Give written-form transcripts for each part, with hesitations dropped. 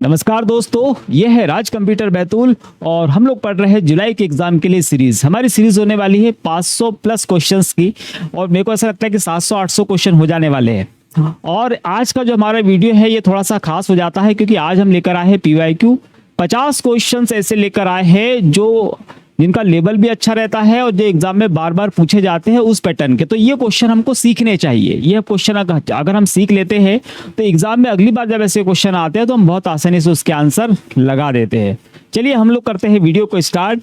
नमस्कार दोस्तों, ये है राज कंप्यूटर बैतूल और हम लोग पढ़ रहे हैं जुलाई के एग्जाम के लिए सीरीज। हमारी सीरीज होने वाली है 500 प्लस क्वेश्चंस की और मेरे को ऐसा लगता है कि 700-800 क्वेश्चन हो जाने वाले हैं। और आज का जो हमारा वीडियो है ये थोड़ा सा खास हो जाता है क्योंकि आज हम लेकर आए हैं PYQ 50 क्वेश्चंस ऐसे लेकर आए हैं जो जिनका लेवल भी अच्छा रहता है और जो एग्जाम में बार बार पूछे जाते हैं उस पैटर्न के। तो ये क्वेश्चन हमको सीखने चाहिए। ये क्वेश्चन अगर हम सीख लेते हैं तो एग्जाम में अगली बार जब ऐसे क्वेश्चन आते हैं तो हम बहुत आसानी से उसके आंसर लगा देते हैं। चलिए हम लोग करते हैं वीडियो को स्टार्ट।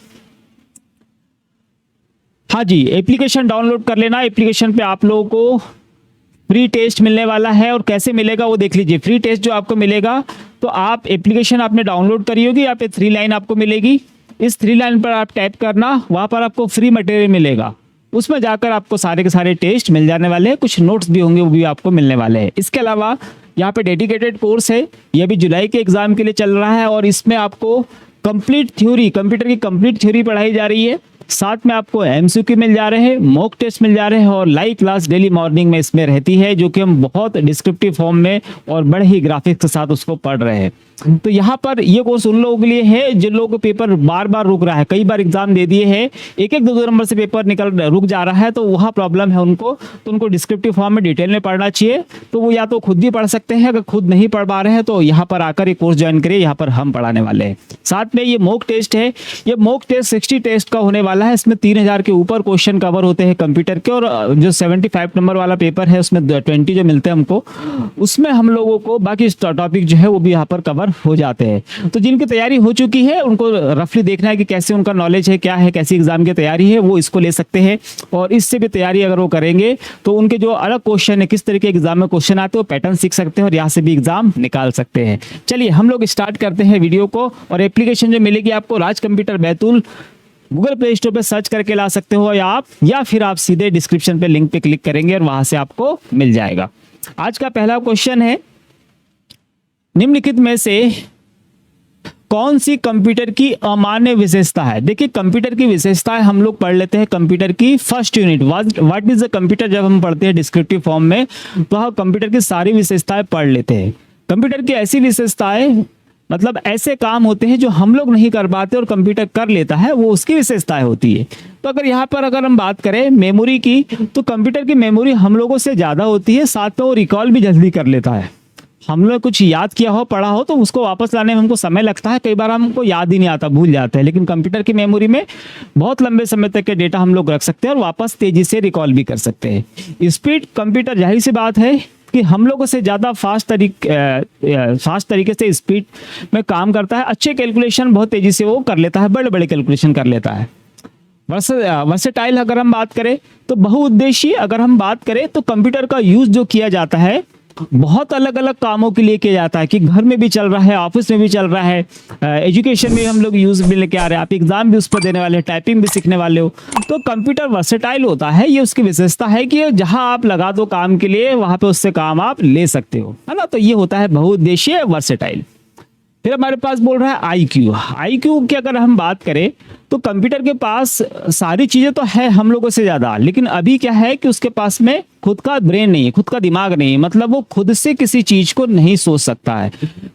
हाँ जी, एप्लीकेशन डाउनलोड कर लेना। एप्लीकेशन पे आप लोगों को फ्री टेस्ट मिलने वाला है और कैसे मिलेगा वो देख लीजिए। फ्री टेस्ट जो आपको मिलेगा तो आप एप्लीकेशन आपने डाउनलोड करी होगी, यहाँ पे 3 लाइन आपको मिलेगी। इस 3 लाइन पर आप टाइप करना, वहाँ पर आपको फ्री मटेरियल मिलेगा। उसमें जाकर आपको सारे के सारे टेस्ट मिल जाने वाले हैं, कुछ नोट्स भी होंगे वो भी आपको मिलने वाले हैं। इसके अलावा यहाँ पे डेडिकेटेड कोर्स है, यह भी जुलाई के एग्जाम के लिए चल रहा है और इसमें आपको कंप्लीट थ्योरी, कंप्यूटर की कंप्लीट थ्योरी पढ़ाई जा रही है। साथ में आपको MCQ मिल जा रहे हैं, मॉक टेस्ट मिल जा रहे हैं और लाइव क्लास डेली मॉर्निंग में इसमें रहती है, जो कि हम बहुत डिस्क्रिप्टिव फॉर्म में और बड़े ही ग्राफिक्स के साथ उसको पढ़ रहे हैं। तो यहाँ पर ये कोर्स उन लोगों के लिए है जिन लोगों को पेपर बार बार रुक रहा है, कई बार एग्जाम दे दिए हैं, एक एक दो नंबर से पेपर रुक जा रहा है, तो वहाँ प्रॉब्लम है उनको। तो उनको डिस्क्रिप्टिव फॉर्म में डिटेल में पढ़ना चाहिए। तो वो या तो खुद भी पढ़ सकते हैं, अगर खुद नहीं पढ़ पा रहे हैं तो यहाँ पर आकर ये कोर्स ज्वाइन करिए, यहाँ पर हम पढ़ाने वाले हैं। साथ में ये मॉक टेस्ट है, ये मॉक टेस्ट 60 टेस्ट का होने वाला है। इसमें 3000 के ऊपर क्वेश्चन कवर होते हैं कंप्यूटर के और जो 75 नंबर वाला पेपर है उसमें 20 जो मिलते हैं हमको, उसमें हम लोगों को बाकी टॉपिक जो है वो भी यहाँ पर कवर हो जाते हैं। तो जिनकी तैयारी हो चुकी है उनको रफली देखना है कि कैसे उनका नॉलेज है, क्या है, कैसी एग्जाम की तैयारी है, वो इसको ले सकते हैं। और इससे भी तैयारी अगर वो करेंगे तो उनके जो अलग क्वेश्चन है, किस तरीके के एग्जाम में क्वेश्चन आते हैं, वो पैटर्न सीख सकते हैं और यहाँ से भी एग्जाम निकाल सकते हैं। चलिए हम लोग स्टार्ट करते हैं वीडियो को। और एप्लीकेशन जो मिलेगी आपको Raj computer Betul, Google Play Store पे सर्च करके ला सकते हो या फिर आप सीधे डिस्क्रिप्शन पे लिंक पे क्लिक करेंगे और वहां से आपको मिल जाएगा। आज का पहला क्वेश्चन है, निम्नलिखित में से कौन सी कंप्यूटर की अमान्य विशेषता है। देखिए कंप्यूटर की विशेषताएं हम लोग पढ़ लेते हैं कंप्यूटर की first unit what is the computer. जब हम पढ़ते हैं डिस्क्रिप्टिव फॉर्म में तो हम कंप्यूटर की सारी विशेषताएं पढ़ लेते हैं। कंप्यूटर की ऐसी विशेषताएं मतलब ऐसे काम होते हैं जो हम लोग नहीं कर पाते और कंप्यूटर कर लेता है, वो उसकी विशेषताएं होती है। तो अगर यहाँ पर अगर हम बात करें मेमोरी की, तो कंप्यूटर की मेमोरी हम लोगों से ज़्यादा होती है, साथ में वो रिकॉल भी जल्दी कर लेता है। हम लोग कुछ याद किया हो, पढ़ा हो, तो उसको वापस लाने में हमको समय लगता है, कई बार हमको याद ही नहीं आता, भूल जाते हैं। लेकिन कंप्यूटर की मेमोरी में बहुत लंबे समय तक के डेटा हम लोग रख सकते हैं और वापस तेजी से रिकॉल भी कर सकते हैं। स्पीड कंप्यूटर, जाहिर सी बात है कि हम लोगों से ज़्यादा फास्ट तरीके से स्पीड में काम करता है। अच्छे कैलकुलेशन बहुत तेज़ी से वो कर लेता है, बड़े बड़े कैलकुलेशन कर लेता है। वर्सेटाइल अगर हम बात करें तो बहुउद्देशीय अगर हम बात करें तो कंप्यूटर का यूज़ जो किया जाता है बहुत अलग अलग कामों के लिए किया जाता है, कि घर में भी चल रहा है, ऑफिस में भी चल रहा है, एजुकेशन में हम लोग यूज भी लेके आ रहे हैं, आप एग्जाम भी उस पर देने वाले हैं, टाइपिंग भी सीखने वाले हो। तो कंप्यूटर वर्सेटाइल होता है, ये उसकी विशेषता है कि जहां आप लगा दो काम के लिए वहां पे उससे काम आप ले सकते हो, है ना। तो ये होता है बहुउद्देशीय वर्सेटाइल। फिर हमारे पास बोल रहा है IQ की अगर हम बात करें तो कंप्यूटर के पास सारी चीज़ें तो है हम लोगों से ज़्यादा, लेकिन अभी क्या है कि उसके पास में खुद का ब्रेन नहीं है, खुद का दिमाग नहीं है, मतलब वो खुद से किसी चीज़ को नहीं सोच सकता है।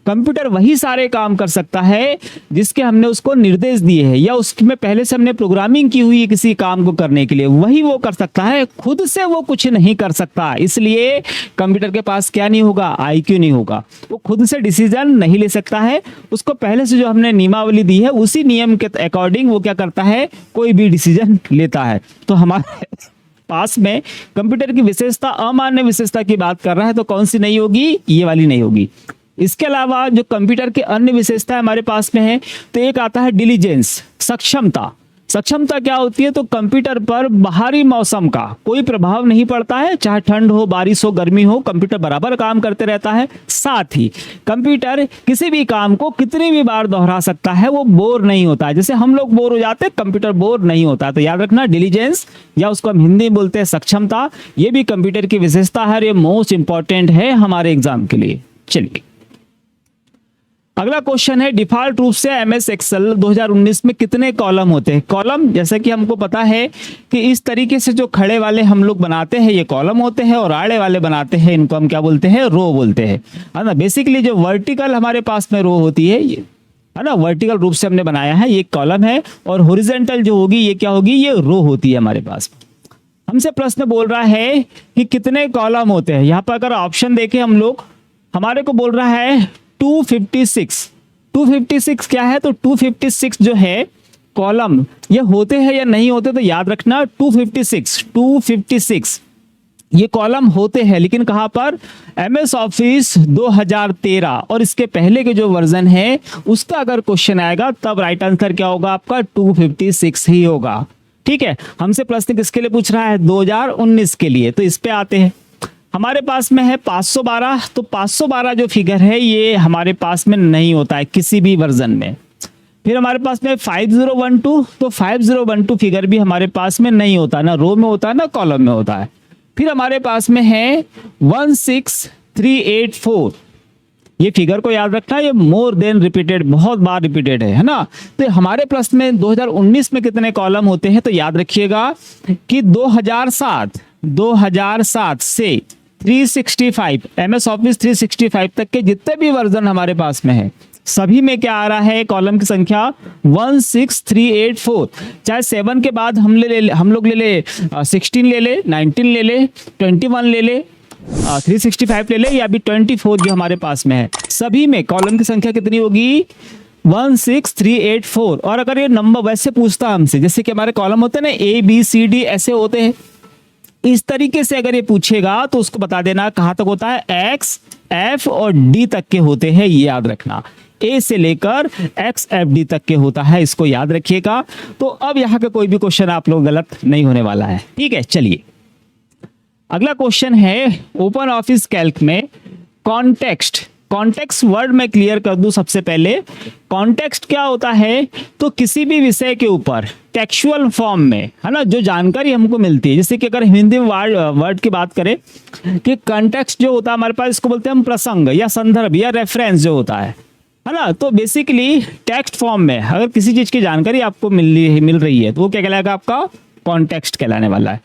कंप्यूटर वही सारे काम कर सकता है जिसके हमने उसको निर्देश दिए हैं या उसमें पहले से हमने प्रोग्रामिंग की हुई है किसी काम को करने के लिए, वही वो कर सकता है, खुद से वो कुछ नहीं कर सकता। इसलिए कंप्यूटर के पास क्या नहीं होगा, IQ नहीं होगा। वो खुद से डिसीजन नहीं ले सकता है, उसको पहले से जो हमने नियमावली दी है उसी नियम के अकॉर्डिंग वो क्या करता है, कोई भी डिसीजन लेता है। तो हमारे पास में कंप्यूटर की विशेषता, अमान्य विशेषता की बात कर रहा है, तो कौन सी नहीं होगी, ये वाली नहीं होगी। इसके अलावा जो कंप्यूटर की अन्य विशेषता हमारे पास में है तो एक आता है डिलीजेंस, सक्षमता। सक्षमता क्या होती है, तो कंप्यूटर पर बाहरी मौसम का कोई प्रभाव नहीं पड़ता है, चाहे ठंड हो, बारिश हो, गर्मी हो, कंप्यूटर बराबर काम करते रहता है। साथ ही कंप्यूटर किसी भी काम को कितनी भी बार दोहरा सकता है, वो बोर नहीं होता है। जैसे हम लोग बोर हो जाते हैं, कंप्यूटर बोर नहीं होता है। तो याद रखना, डिलीजेंस या उसको हम हिंदी में बोलते हैं सक्षमता, ये भी कंप्यूटर की विशेषता है, ये मोस्ट इंपॉर्टेंट है हमारे एग्जाम के लिए। चलिए अगला क्वेश्चन है डिफॉल्ट रूप से एमएस एक्सेल 2019 में कितने कॉलम होते हैं। कॉलम जैसा कि हमको पता है कि इस तरीके से जो खड़े वाले हम लोग बनाते हैं ये कॉलम होते हैं, और आड़े वाले बनाते हैं इनको हम क्या बोलते हैं, रो बोलते हैं, है ना। बेसिकली जो वर्टिकल हमारे पास में रो होती है ये, है ना, वर्टिकल रूप से हमने बनाया है, ये कॉलम है, और हॉरिजॉन्टल जो होगी ये क्या होगी, ये रो होती है हमारे पास। हमसे प्रश्न बोल रहा है कि कितने कॉलम होते हैं। यहाँ पर अगर ऑप्शन देखें हम लोग, हमारे को बोल रहा है 256। 256 क्या है, तो 256 जो है कॉलम ये होते हैं या नहीं होते, तो याद रखना 256 ये कॉलम होते हैं, लेकिन कहां पर, एमएस ऑफिस 2013 और इसके पहले के जो वर्जन है उसका अगर क्वेश्चन आएगा तब राइट आंसर क्या होगा आपका, 256 ही होगा। ठीक है, हमसे प्रश्न किसके लिए पूछ रहा है, 2019 के लिए। तो इस पे आते हैं, हमारे पास में है 512, तो 512 जो फिगर है ये हमारे पास में नहीं होता है किसी भी वर्जन में। फिर हमारे पास में 5012, तो 5012 फिगर भी हमारे पास में नहीं होता, ना रो में होता है ना कॉलम में होता है। फिर हमारे पास में है 16384, ये फिगर को याद रखना, ये मोर देन रिपीटेड, बहुत बार रिपीटेड है ना। तो हमारे प्रश्न में 2019 में कितने कॉलम होते हैं, तो याद रखिएगा कि 2007 से 365 एमएस ऑफिस 365 तक के जितने भी वर्जन हमारे पास में है सभी में क्या आ रहा है, कॉलम की संख्या 16384। चाहे 7 के बाद हम लोग ले ले 16 ले ले, 19 ले ले, 21 ले ले, 365 ले ले, या अभी 24 जो हमारे पास में है, सभी में कॉलम की संख्या कितनी होगी, 16384। और अगर ये नंबर वैसे पूछता हमसे, जैसे कि हमारे कॉलम होते हैं ना ABCD ऐसे होते हैं, इस तरीके से अगर ये पूछेगा तो उसको बता देना कहां तक होता है, X, F और D तक के होते हैं, ये याद रखना। A से लेकर XFD तक के होता है, इसको याद रखिएगा। तो अब यहाँ का कोई भी क्वेश्चन आप लोग गलत नहीं होने वाला है। ठीक है, चलिए अगला क्वेश्चन है ओपन ऑफिस कैल्क में कॉन्टेक्स्ट वर्ड में क्लियर कर दूं सबसे पहले। कॉन्टेक्स्ट क्या होता है, तो किसी भी विषय के ऊपर टेक्सुअल फॉर्म में, है ना, जो जानकारी हमको मिलती है, जैसे कि अगर हिंदी में वर्ड की बात करें कि कॉन्टेक्स्ट जो होता है हमारे पास, इसको बोलते हैं हम प्रसंग या संदर्भ या रेफरेंस जो होता है ना। तो बेसिकली टेक्स्ट फॉर्म में अगर किसी चीज की जानकारी आपको मिल रही है तो वो क्या कहलाएगा, आपका कॉन्टेक्स्ट कहलाने वाला है।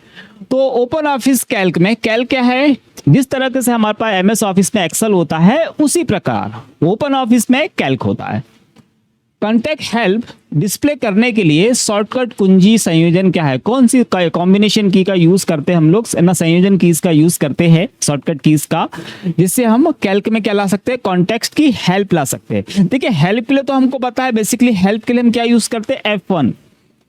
तो ओपन ऑफिस कैल्क में, कैल्क क्या है, जिस तरह से हमारे पास एमएस ऑफिस में एक्सेल होता है उसी प्रकार ओपन ऑफिस में कैल्क होता है। कॉन्टेक्ट हेल्प डिस्प्ले करने के लिए शॉर्टकट कुंजी संयोजन क्या है, कौन सी कॉम्बिनेशन की का यूज करते हैं हम लोग, ना संयोजन कीज का यूज करते हैं, शॉर्टकट कीज का, जिससे हम कैल्क में क्या ला सकते हैं, कॉन्टेक्स्ट की हेल्प ला सकते हैं। देखिए हेल्प के लिए तो हमको पता है, बेसिकली हेल्प के लिए हम क्या यूज करते हैं, F1।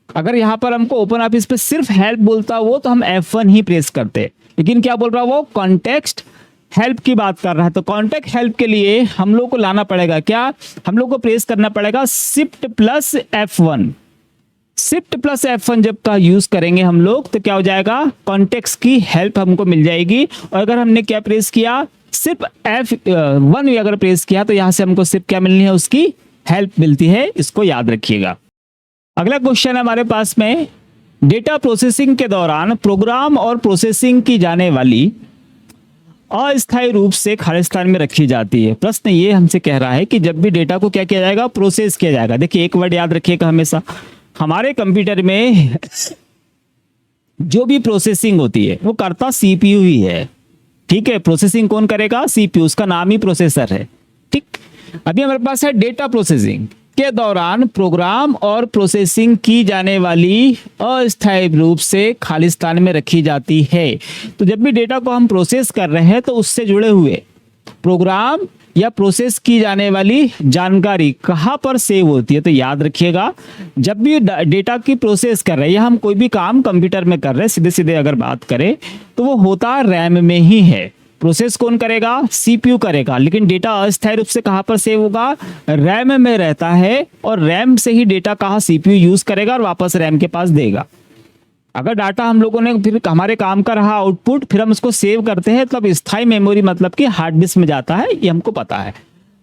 अगर यहाँ पर हमको ओपन ऑफिस पे सिर्फ हेल्प बोलता वो तो हम F1 ही प्रेस करते, लेकिन क्या बोल रहा वो, कॉन्टेक्स्ट हेल्प की बात कर रहा है। तो कॉन्टेक्ट हेल्प के लिए हम लोग को लाना पड़ेगा क्या, हम लोग को प्रेस करना पड़ेगा Shift plus F1। Shift plus F1 जब का यूज करेंगे हम लोग तो क्या हो जाएगा, कॉन्टेक्स्ट की हेल्प हमको मिल जाएगी। और अगर हमने क्या प्रेस किया, सिर्फ F1 भी अगर प्रेस किया तो यहाँ से हमको सिर्फ क्या मिलनी है, उसकी हेल्प मिलती है, इसको याद रखिएगा। अगला क्वेश्चन है हमारे पास में, डेटा प्रोसेसिंग के दौरान प्रोग्राम और प्रोसेसिंग की जाने वाली अस्थायी रूप से खाली स्थान में रखी जाती है। प्रश्न ये हमसे कह रहा है कि जब भी डेटा को क्या किया जाएगा, प्रोसेस किया जाएगा। देखिए एक वर्ड याद रखिएगा हमेशा, हमारे कंप्यूटर में जो भी प्रोसेसिंग होती है वो करता CPU ही है। ठीक है, प्रोसेसिंग कौन करेगा, CPU, उसका नाम ही प्रोसेसर है। ठीक, अभी हमारे पास है डेटा प्रोसेसिंग के दौरान प्रोग्राम और प्रोसेसिंग की जाने वाली अस्थायी रूप से खाली स्थान में रखी जाती है। तो जब भी डेटा को हम प्रोसेस कर रहे हैं तो उससे जुड़े हुए प्रोग्राम या प्रोसेस की जाने वाली जानकारी कहाँ पर सेव होती है, तो याद रखिएगा जब भी डेटा की प्रोसेस कर रहे हैं या हम कोई भी काम कंप्यूटर में कर रहे हैं, सीधे सीधे अगर बात करें तो वो होता रैम में ही है। प्रोसेस कौन करेगा, CPU करेगा, लेकिन डेटा अस्थायी रूप से कहां पर सेव होगा, रैम में रहता है, और रैम से ही डेटा कहां CPU यूज करेगा और वापस रैम के पास देगा। अगर डाटा हम लोगों ने फिर हमारे काम का रहा आउटपुट, फिर हम उसको सेव करते हैं तब स्थायी मेमोरी मतलब कि हार्ड डिस्क में जाता है, ये हमको पता है।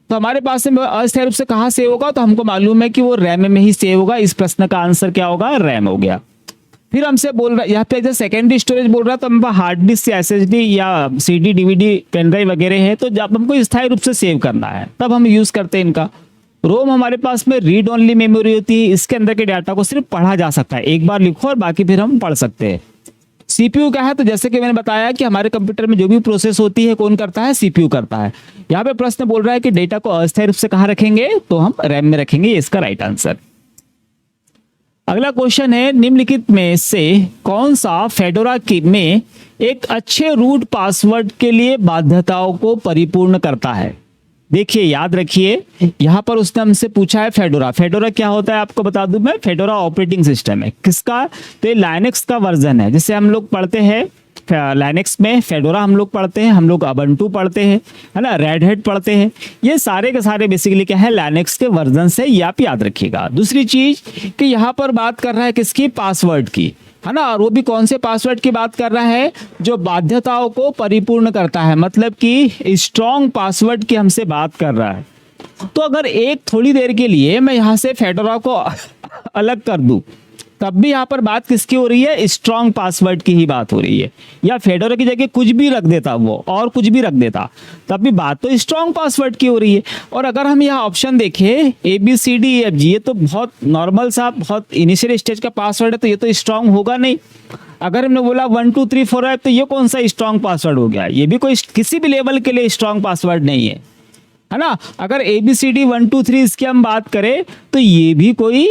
तो हमारे पास में अस्थायी रूप से कहां सेव होगा, तो हमको मालूम है कि वो रैम में ही सेव होगा। इस प्रश्न का आंसर क्या होगा, रैम हो गया। फिर हमसे बोल रहा है यहाँ पे सेकेंडरी स्टोरेज बोल रहा है, तो हम हार्ड डिस्क या SSD या CD DVD पेन ड्राइव वगैरह है, तो जब हमको स्थायी रूप से सेव करना है तब हम यूज करते हैं इनका। रोम हमारे पास में रीड ओनली मेमोरी होती है, इसके अंदर के डाटा को सिर्फ पढ़ा जा सकता है, एक बार लिखो और बाकी फिर हम पढ़ सकते हैं। सीपीयू क्या है, तो जैसे कि मैंने बताया कि हमारे कंप्यूटर में जो भी प्रोसेस होती है कौन करता है, सीपीयू करता है। यहाँ पे प्रश्न बोल रहा है कि डेटा को अस्थायी रूप से कहाँ रखेंगे, तो हम रैम में रखेंगे, ये इसका राइट आंसर। अगला क्वेश्चन है, निम्नलिखित में से कौन सा फेडोरा की में एक अच्छे रूट पासवर्ड के लिए बाध्यताओं को परिपूर्ण करता है। देखिए याद रखिए, यहां पर उसने हमसे पूछा है फेडोरा। फेडोरा क्या होता है आपको बता दूं मैं, फेडोरा ऑपरेटिंग सिस्टम है किसका, तो ये लाइनक्स का वर्जन है। जिसे हम लोग पढ़ते हैं लाइनक्स में फेडोरा हम लोग पढ़ते हैं, हम लोग अबंटू पढ़ते हैं, है ना, रेड हैट पढ़ते हैं। ये सारे के सारे बेसिकली क्या है, लाइनक्स के वर्जन से, ये आप याद रखिएगा। दूसरी चीज कि यहाँ पर बात कर रहा है किसकी, पासवर्ड की, है ना, और वो भी कौन से पासवर्ड की बात कर रहा है, जो बाध्यताओं को परिपूर्ण करता है, मतलब कि स्ट्रॉन्ग पासवर्ड की हमसे बात कर रहा है। तो अगर एक थोड़ी देर के लिए मैं यहाँ से फेडोरा को अलग कर दूं, तब भी यहाँ पर बात किसकी हो रही है, स्ट्रॉन्ग पासवर्ड की ही बात हो रही है। या फेडोरा की जगह कुछ भी रख देता वो, और कुछ भी रख देता, तब भी बात तो स्ट्रॉन्ग पासवर्ड की हो रही है। और अगर हम यहाँ ऑप्शन देखें ABCDEFG, ये तो बहुत नॉर्मल सा, बहुत इनिशियल स्टेज का पासवर्ड है, तो ये तो स्ट्रॉन्ग होगा नहीं। अगर हमने बोला 1 2 3 4 5, तो ये कौन सा स्ट्रॉन्ग पासवर्ड हो गया, ये भी कोई किसी भी लेवल के लिए स्ट्रॉन्ग पासवर्ड नहीं है ना। अगर ABCD 1 2 3 इसकी हम बात करें, तो ये भी कोई,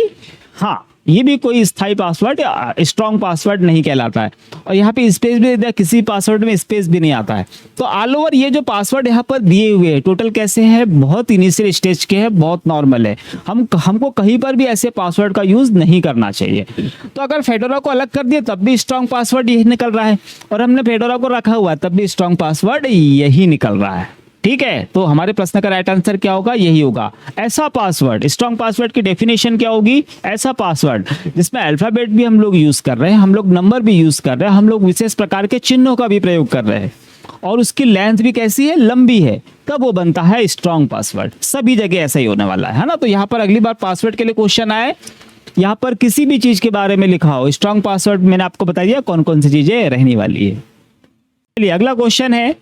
हाँ, ये भी कोई स्थायी पासवर्ड या स्ट्रॉन्ग पासवर्ड नहीं कहलाता है। और यहाँ पे स्पेस भी दिया, किसी पासवर्ड में स्पेस भी नहीं आता है। तो ऑल ओवर ये जो पासवर्ड यहाँ पर दिए हुए हैं टोटल कैसे हैं, बहुत इनिशियल स्टेज के हैं, बहुत नॉर्मल है। हमको कहीं पर भी ऐसे पासवर्ड का यूज नहीं करना चाहिए। तो अगर फेडोरा को अलग कर दिया तब भी स्ट्रॉन्ग पासवर्ड यही निकल रहा है, और हमने फेडोरा को रखा हुआ है तब भी स्ट्रॉन्ग पासवर्ड यही निकल रहा है। ठीक है, तो हमारे प्रश्न का राइट आंसर क्या होगा, यही होगा। ऐसा पासवर्ड, स्ट्रॉन्ग पासवर्ड की डेफिनेशन क्या होगी, ऐसा पासवर्ड जिसमें अल्फाबेट भी हम लोग यूज कर रहे हैं, हम लोग नंबर भी यूज कर रहे हैं, हम लोग विशेष प्रकार के चिन्हों का भी प्रयोग कर रहे हैं, और उसकी लेंथ भी कैसी है, लंबी है, तब वो बनता है स्ट्रॉन्ग पासवर्ड। सभी जगह ऐसा ही होने वाला है ना। तो यहाँ पर अगली बार पासवर्ड के लिए क्वेश्चन आए, यहाँ पर किसी भी चीज के बारे में लिखा हो, स्ट्रॉन्ग पासवर्ड मैंने आपको बता दिया कौन कौन सी चीजें रहने वाली है। चलिए अगला क्वेश्चन है,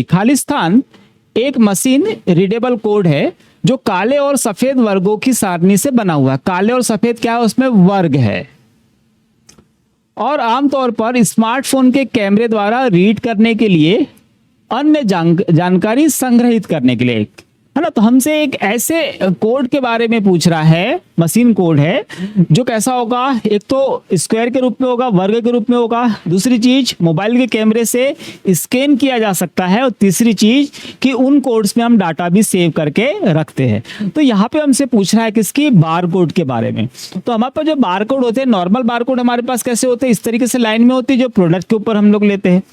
खालिस्तान एक मशीन रीडेबल कोड है जो काले और सफेद वर्गों की सारणी से बना हुआ है। काले और सफेद क्या है, उसमें वर्ग है, और आमतौर पर स्मार्टफोन के कैमरे द्वारा रीड करने के लिए, अन्य जानकारी संग्रहित करने के लिए, है ना। तो हमसे एक ऐसे कोड के बारे में पूछ रहा है, मशीन कोड है, जो कैसा होगा, एक तो स्क्वायर के रूप में होगा, वर्ग के रूप में होगा, दूसरी चीज मोबाइल के कैमरे से स्कैन किया जा सकता है, और तीसरी चीज कि उन कोड्स में हम डाटा भी सेव करके रखते हैं। तो यहाँ पे हमसे पूछ रहा है किसकी, बार कोड के बारे में। तो हमारे पास जो बार कोड होते हैं, नॉर्मल बार कोड हमारे पास कैसे होते हैं, इस तरीके से लाइन में होती है, जो प्रोडक्ट के ऊपर हम लोग लेते हैं।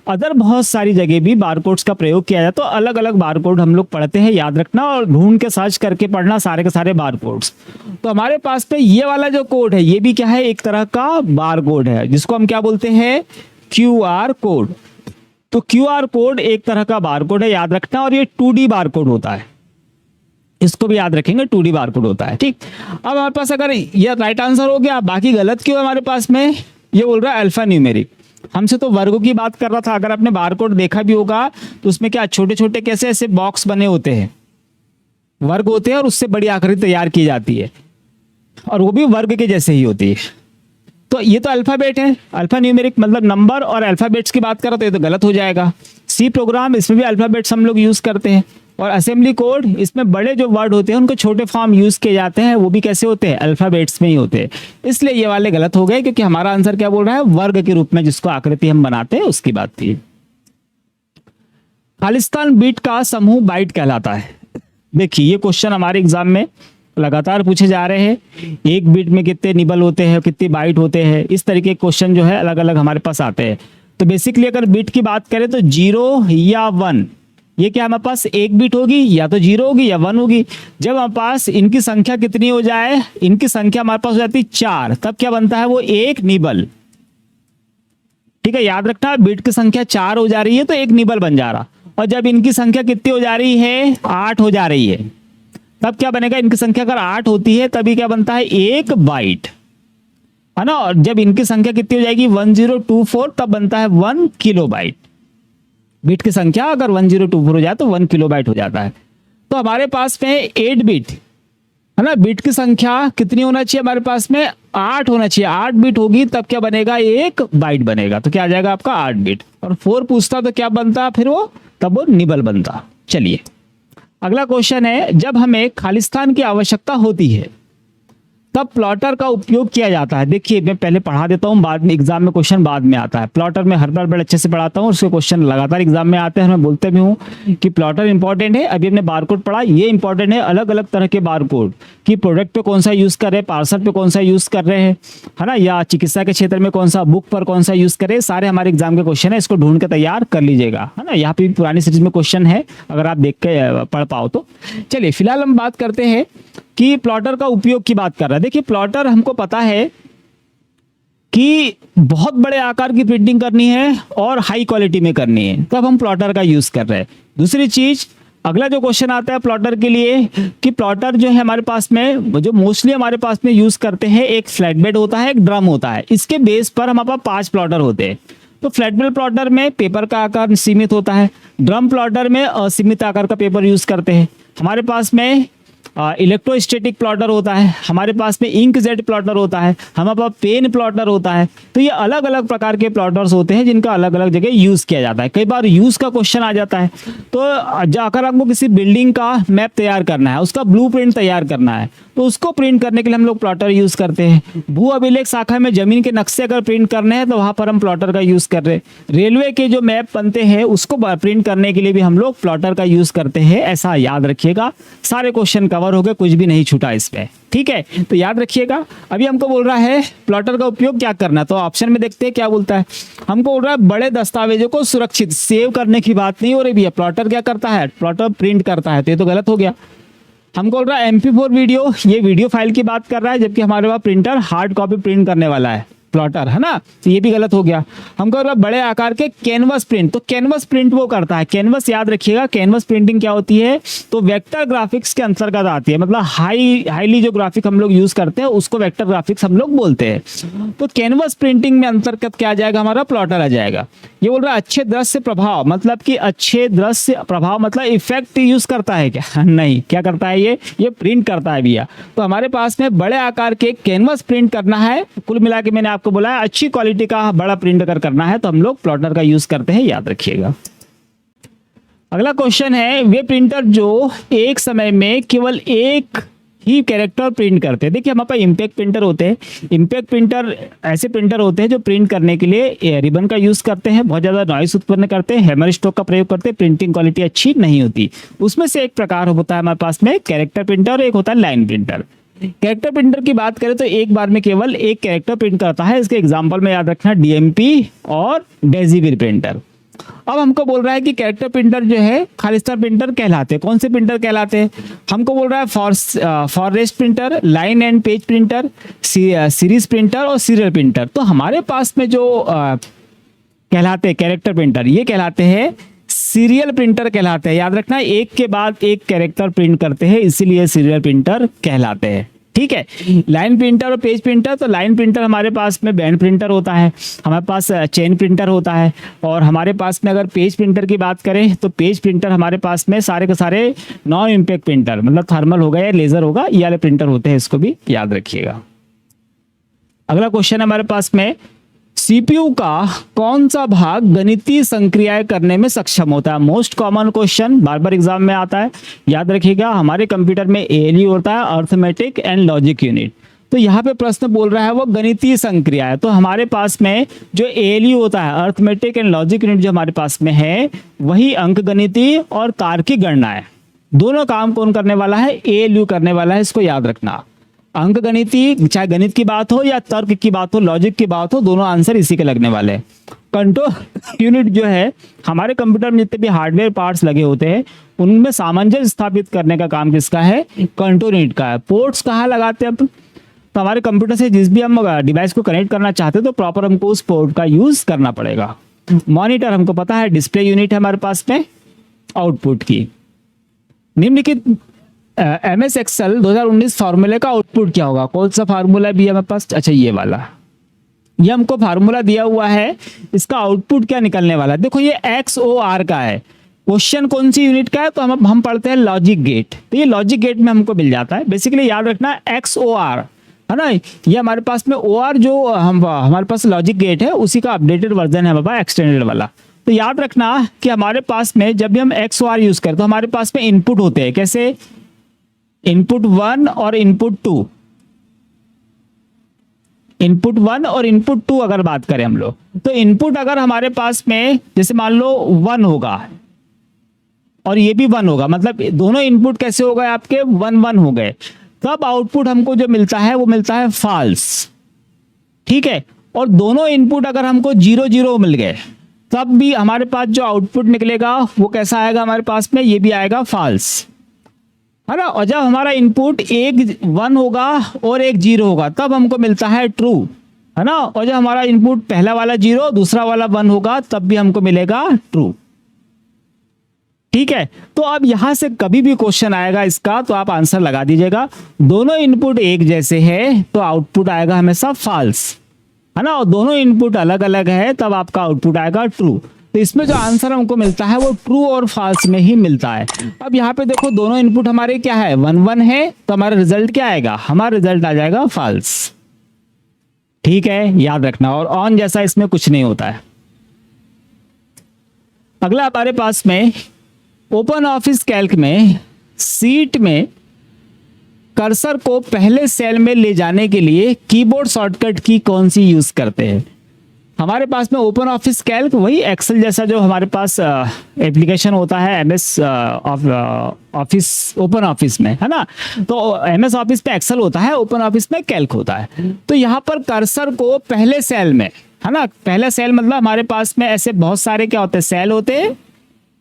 अदर बहुत सारी जगह भी बार कोड्स का प्रयोग किया जाए, तो अलग अलग बार कोड हम लोग पढ़ते हैं, याद रखना, और ढूंढ के सर्च करके पढ़ना सारे के सारे बार कोड्स। तो हमारे पास पे ये वाला जो कोड है, ये भी क्या है, एक तरह का बार कोड है, जिसको हम क्या बोलते हैं, QR कोड। तो QR कोड एक तरह का बार कोड है, याद रखना, और ये 2D बार कोड होता है, इसको भी याद रखेंगे, 2D बार कोड होता है। ठीक, अब हमारे पास अगर ये राइट आंसर हो गया, बाकी गलत क्यों है हमारे पास में, ये बोल रहा है अल्फा न्यूमेरिक। हमसे तो वर्गों की बात कर रहा था। अगर आपने बार कोड देखा भी होगा तो उसमें क्या छोटे छोटे कैसे ऐसे बॉक्स बने होते हैं, वर्ग होते हैं, और उससे बड़ी आकृति तैयार की जाती है, और वो भी वर्ग के जैसे ही होती है। तो ये तो अल्फाबेट है, अल्फा न्यूमेरिक मतलब नंबर और अल्फाबेट्स की बात करो तो ये तो गलत हो जाएगा। सी प्रोग्राम, इसमें भी अल्फाबेट्स हम लोग यूज करते हैं, और असेंबली कोड, इसमें बड़े जो वर्ड होते हैं उनको छोटे फॉर्म यूज किए जाते हैं, वो भी कैसे होते हैं, अल्फाबेट्स में ही होते हैं। इसलिए ये वाले गलत हो गए, क्योंकि हमारा आंसर क्या बोल रहा है, वर्ग के रूप में जिसको आकृति हम बनाते हैं उसकी बात थी। खालिस्तान बिट का समूह बाइट कहलाता है। देखिए ये क्वेश्चन हमारे एग्जाम में लगातार पूछे जा रहे हैं, एक बिट में कितने निबल होते हैं, कितने बाइट होते हैं, इस तरीके के क्वेश्चन जो है अलग अलग हमारे पास आते हैं। तो बेसिकली अगर बिट की बात करें तो 0 या 1, ये क्या हमारे पास एक बिट होगी, या तो 0 होगी या 1 होगी। जब हमारे पास इनकी संख्या कितनी हो जाए, इनकी संख्या हमारे पास हो जाती है 4, तब क्या बनता है, वो एक निबल। ठीक है, याद रखना, बिट की संख्या 4 हो जा रही है तो एक निबल बन जा रहा, और जब इनकी संख्या कितनी हो जा रही है, 8 हो जा रही है, तब क्या बनेगा, इनकी संख्या अगर 8 होती है तभी क्या बनता है, एक बाइट, है ना। और जब इनकी संख्या कितनी हो जाएगी, 1024, तब बनता है 1 किलोबाइट। बिट की संख्या अगर 1024 हो जाए तो 1 किलोबाइट हो जाता है। तो हमारे पास में 8 बिट है ना, बिट की संख्या कितनी होना चाहिए हमारे पास में, 8 होना चाहिए। 8 बिट होगी तब क्या बनेगा, एक बाइट बनेगा। तो क्या आ जाएगा आपका 8 बिट। और 4 पूछता तो क्या बनता फिर वो, तब वो निबल बनता। चलिए अगला क्वेश्चन है, जब हमें खालिस्तान की आवश्यकता होती है तब प्लॉटर का उपयोग किया जाता है। देखिए मैं पहले पढ़ा देता हूँ, बाद में एग्जाम में क्वेश्चन बाद में आता है। प्लॉटर में हर बार बड़े अच्छे से पढ़ाता हूँ, उसके क्वेश्चन लगातार एग्जाम में आते हैं। मैं बोलते भी हूँ कि प्लॉटर इंपॉर्टेंट है। अभी हमने बारकोड पढ़ा, ये इंपॉर्टेंट है। अलग अलग तरह के बारकोड कि प्रोडक्ट पे कौन सा यूज कर रहे हैं, पार्सल पे कौन सा यूज कर रहे हैं, है ना, या चिकित्सा के क्षेत्र में कौन सा, बुक पर कौन सा यूज करे, सारे हमारे एग्जाम के क्वेश्चन है। इसको ढूंढ के तैयार कर लीजिएगा, है ना। यहाँ पे पुरानी सीरीज में क्वेश्चन है, अगर आप देख के पढ़ पाओ तो। चलिए फिलहाल हम बात करते हैं कि प्लॉटर का उपयोग की बात कर रहा है। देखिए प्लॉटर हमको पता है कि बहुत बड़े आकार की प्रिंटिंग करनी है और हाई क्वालिटी में करनी है, तब हम प्लॉटर का यूज कर रहे हैं। दूसरी चीज, अगला जो क्वेश्चन आता है प्लॉटर के लिए कि प्लॉटर जो है हमारे पास में, जो मोस्टली हमारे पास में यूज करते हैं, एक फ्लैट बेड होता है, एक ड्रम होता है। इसके बेस पर हमारे पास 5 प्लॉटर होते हैं। तो फ्लैट बेड प्लॉटर में पेपर का आकार सीमित होता है, ड्रम प्लॉटर में असीमित आकार का पेपर यूज करते हैं। हमारे पास में इलेक्ट्रोस्टैटिक प्लॉटर होता है, हमारे पास में इंकजेट प्लॉटर होता है, हमारे पास पेन प्लॉटर होता है। तो ये अलग अलग प्रकार के प्लॉटर्स होते हैं जिनका अलग अलग जगह यूज किया जाता है। कई बार यूज का क्वेश्चन आ जाता है। तो अगर आपको किसी बिल्डिंग का मैप तैयार करना है, उसका ब्लूप्रिंट तैयार करना है, तो उसको प्रिंट करने के लिए हम लोग प्लॉटर यूज करते हैं। भू अभिलेख शाखा में जमीन के नक्शे अगर प्रिंट करने हैं तो वहां पर हम प्लॉटर का यूज कर रहे हैं। रेलवे के जो मैप बनते हैं उसको प्रिंट करने के लिए भी हम लोग प्लॉटर का यूज करते हैं। ऐसा याद रखिएगा। सारे क्वेश्चन कवर हो गए, कुछ भी नहीं छूटा इसमें, ठीक है। तो याद रखिएगा। अभी हमको बोल रहा है प्लॉटर का उपयोग क्या करना, तो ऑप्शन में देखते हैं क्या बोलता है। हमको बोल रहा है बड़े दस्तावेजों को सुरक्षित सेव करने की बात नहीं हो रही भैया। प्लॉटर क्या करता है, प्लॉटर प्रिंट करता है, तो ये तो गलत हो गया। हमको बोल रहा है MP4 वीडियो, ये वीडियो फाइल की बात कर रहा है, जबकि हमारे पास प्रिंटर हार्ड कॉपी प्रिंट करने वाला है प्लॉटर, है ना, तो ये भी गलत हो गया। हमको बोल रहा है बड़े आकार के कैनवस प्रिंट, तो कैनवस प्रिंट वो करता है। कैनवस याद रखिएगा, कैनवस प्रिंटिंग क्या होती है, तो वेक्टर ग्राफिक्स के अंतर्गत आती है। मतलब हाईली जो ग्राफिक हम लोग यूज करते हैं उसको वेक्टर ग्राफिक्स हम लोग बोलते हैं। तो कैनवस प्रिंटिंग में अंतर्गत क्या आ जाएगा, हमारा प्लॉटर आ जाएगा। ये बोल रहा है अच्छे दृश्य प्रभाव, मतलब कि अच्छे दृश्य प्रभाव मतलब इफेक्ट यूज करता है क्या, नहीं, क्या करता है, ये प्रिंट करता है भैया। तो हमारे पास में बड़े आकार के कैनवस प्रिंट करना है। कुल मिला के मैंने आपको बोला है अच्छी क्वालिटी का बड़ा प्रिंट अगर करना है तो हम लोग प्लॉटर का यूज करते हैं, याद रखिएगा। अगला क्वेश्चन है, वे प्रिंटर जो एक समय में केवल एक ही कैरेक्टर प्रिंट करते हैं। देखिए हमारे पास इम्पैक्ट प्रिंटर होते हैं। इम्पैक्ट प्रिंटर ऐसे प्रिंटर होते हैं जो प्रिंट करने के लिए रिबन का यूज करते हैं, बहुत ज्यादा नॉइस उत्पन्न करते हैं, हैमर स्ट्रोक का प्रयोग करते हैं, प्रिंटिंग क्वालिटी अच्छी नहीं होती। उसमें से एक प्रकार होता है हमारे पास में कैरेक्टर प्रिंटर और एक होता है लाइन प्रिंटर। कैरेक्टर प्रिंटर की बात करें तो एक बार में केवल एक कैरेक्टर प्रिंट करता है। इसके एग्जांपल में याद रखना DMP और डेजीबीर प्रिंटर। अब हमको बोल रहा है कि कैरेक्टर प्रिंटर जो है खालिस्तान प्रिंटर कहलाते हैं। कौन से प्रिंटर कहलाते हैं, हमको बोल रहा है forest printer, line and page printer, series printer और सीरियल प्रिंटर। तो हमारे पास में जो कहलाते हैं कैरेक्टर प्रिंटर, ये कहलाते हैं सीरियल प्रिंटर कहलाते हैं। याद रखना, एक के बाद एक कैरेक्टर प्रिंट करते हैं, इसीलिए सीरियल प्रिंटर कहलाते हैं, ठीक है। लाइन प्रिंटर और पेज प्रिंटर, तो लाइन प्रिंटर हमारे पास में बैंड प्रिंटर होता है, हमारे पास चेन प्रिंटर होता है, और हमारे पास में अगर पेज प्रिंटर की बात करें तो पेज प्रिंटर हमारे पास में सारे के सारे नॉन इम्पैक्ट प्रिंटर, मतलब थर्मल होगा या लेजर होगा, ये वाले प्रिंटर होते हैं। इसको भी याद रखिएगा। अगला क्वेश्चन है हमारे पास में, CPU का कौन सा भाग गणितीय संक्रियाएं करने में सक्षम होता है। मोस्ट कॉमन क्वेश्चन, बार बार एग्जाम में आता है, याद रखिएगा। हमारे कंप्यूटर में ALU होता है, अर्थमेटिक एंड लॉजिक यूनिट। तो यहाँ पे प्रश्न बोल रहा है वो गणितीय संक्रियाएं। तो हमारे पास में जो ALU होता है, अर्थमेटिक एंड लॉजिक यूनिट, जो हमारे पास में है, वही अंक गणितीय और तार्किक गणनाएं, दोनों काम कौन करने वाला है, ALU करने वाला है। इसको याद रखना। अंक गणितीय, चाहे गणित की बात हो या तर्क की बात हो, लॉजिक की बात हो, दोनों आंसर इसी के लगने वाले हैं। कंट्रोल यूनिट जो है, हमारे कंप्यूटर में जितने भी हार्डवेयर पार्ट्स लगे होते हैं उनमें सामंजस्य स्थापित करने का काम किसका है, कंट्रोल यूनिट का है। पोर्ट्स कहाँ लगाते हैं, तो हमारे कंप्यूटर से जिस भी हम डिवाइस को कनेक्ट करना चाहते हैं तो प्रॉपर हमको उस पोर्ट का यूज करना पड़ेगा। मॉनिटर हमको पता है, डिस्प्ले यूनिट है हमारे पास में आउटपुट की। निम्नलिखित MS Excel 2019 फार्मूले का आउटपुट क्या होगा, कौन सा फार्मूला भी है हमारे पास, अच्छा ये वाला, ये हमको फार्मूला दिया हुआ है, इसका आउटपुट क्या निकलने वाला है। देखो ये XOR का है, क्वेश्चन कौन सी यूनिट का है, तो हम पढ़ते हैं लॉजिक गेट। तो ये लॉजिक गेट में हमको मिल जाता है। बेसिकली याद रखना XOR है ना, ये हमारे पास में OR जो हमारे पास लॉजिक गेट है उसी का अपडेटेड वर्जन है बाबा, एक्सटेंडेड वाला। तो याद रखना कि हमारे पास में जब भी हम XOR यूज करते हैं तो हमारे पास में इनपुट होते हैं, कैसे, इनपुट 1 और इनपुट 2। इनपुट 1 और इनपुट 2 अगर बात करें हम लोग, तो इनपुट अगर हमारे पास में जैसे मान लो 1 होगा और ये भी 1 होगा, मतलब दोनों इनपुट कैसे हो गए आपके 1-1 हो गए, तब आउटपुट हमको जो मिलता है वो मिलता है फॉल्स। ठीक है, और दोनों इनपुट अगर हमको 0-0 मिल गए तब भी हमारे पास जो आउटपुट निकलेगा वो कैसा आएगा हमारे पास में, ये भी आएगा फॉल्स, है ना। और जब हमारा इनपुट एक 1 होगा और एक 0 होगा तब हमको मिलता है ट्रू, है ना। और जब हमारा इनपुट पहला वाला 0 दूसरा वाला 1 होगा तब भी हमको मिलेगा ट्रू। ठीक है, तो अब यहां से कभी भी क्वेश्चन आएगा इसका तो आप आंसर लगा दीजिएगा। दोनों इनपुट एक जैसे है तो आउटपुट आएगा हमेशा फॉल्स, है ना। और दोनों इनपुट अलग अलग है तब आपका आउटपुट आएगा ट्रू। तो इसमें जो आंसर हमको मिलता है वो ट्रू और फॉल्स में ही मिलता है। अब यहाँ पे देखो दोनों इनपुट हमारे क्या है 1-1 है, तो हमारा रिजल्ट क्या आएगा, हमारा रिजल्ट आ जाएगा फॉल्स। ठीक है, याद रखना। और ऑन जैसा इसमें कुछ नहीं होता है। अगला हमारे पास में ओपन ऑफिस कैल्क में सीट में कर्सर को पहले सेल में ले जाने के लिए कीबोर्ड शॉर्टकट की कौन सी यूज करते हैं। हमारे पास में ओपन ऑफिस कैल्क वही एक्सेल जैसा जो हमारे पास एप्लीकेशन होता है एमएस ऑफिस, ओपन ऑफिस में, है ना। तो एमएस ऑफिस में एक्सेल होता है, ओपन ऑफिस में कैल्क होता है। तो यहाँ पर कर्सर को पहले सेल में, है ना, पहला सेल मतलब हमारे पास में ऐसे बहुत सारे क्या होते हैं सेल होते हैं,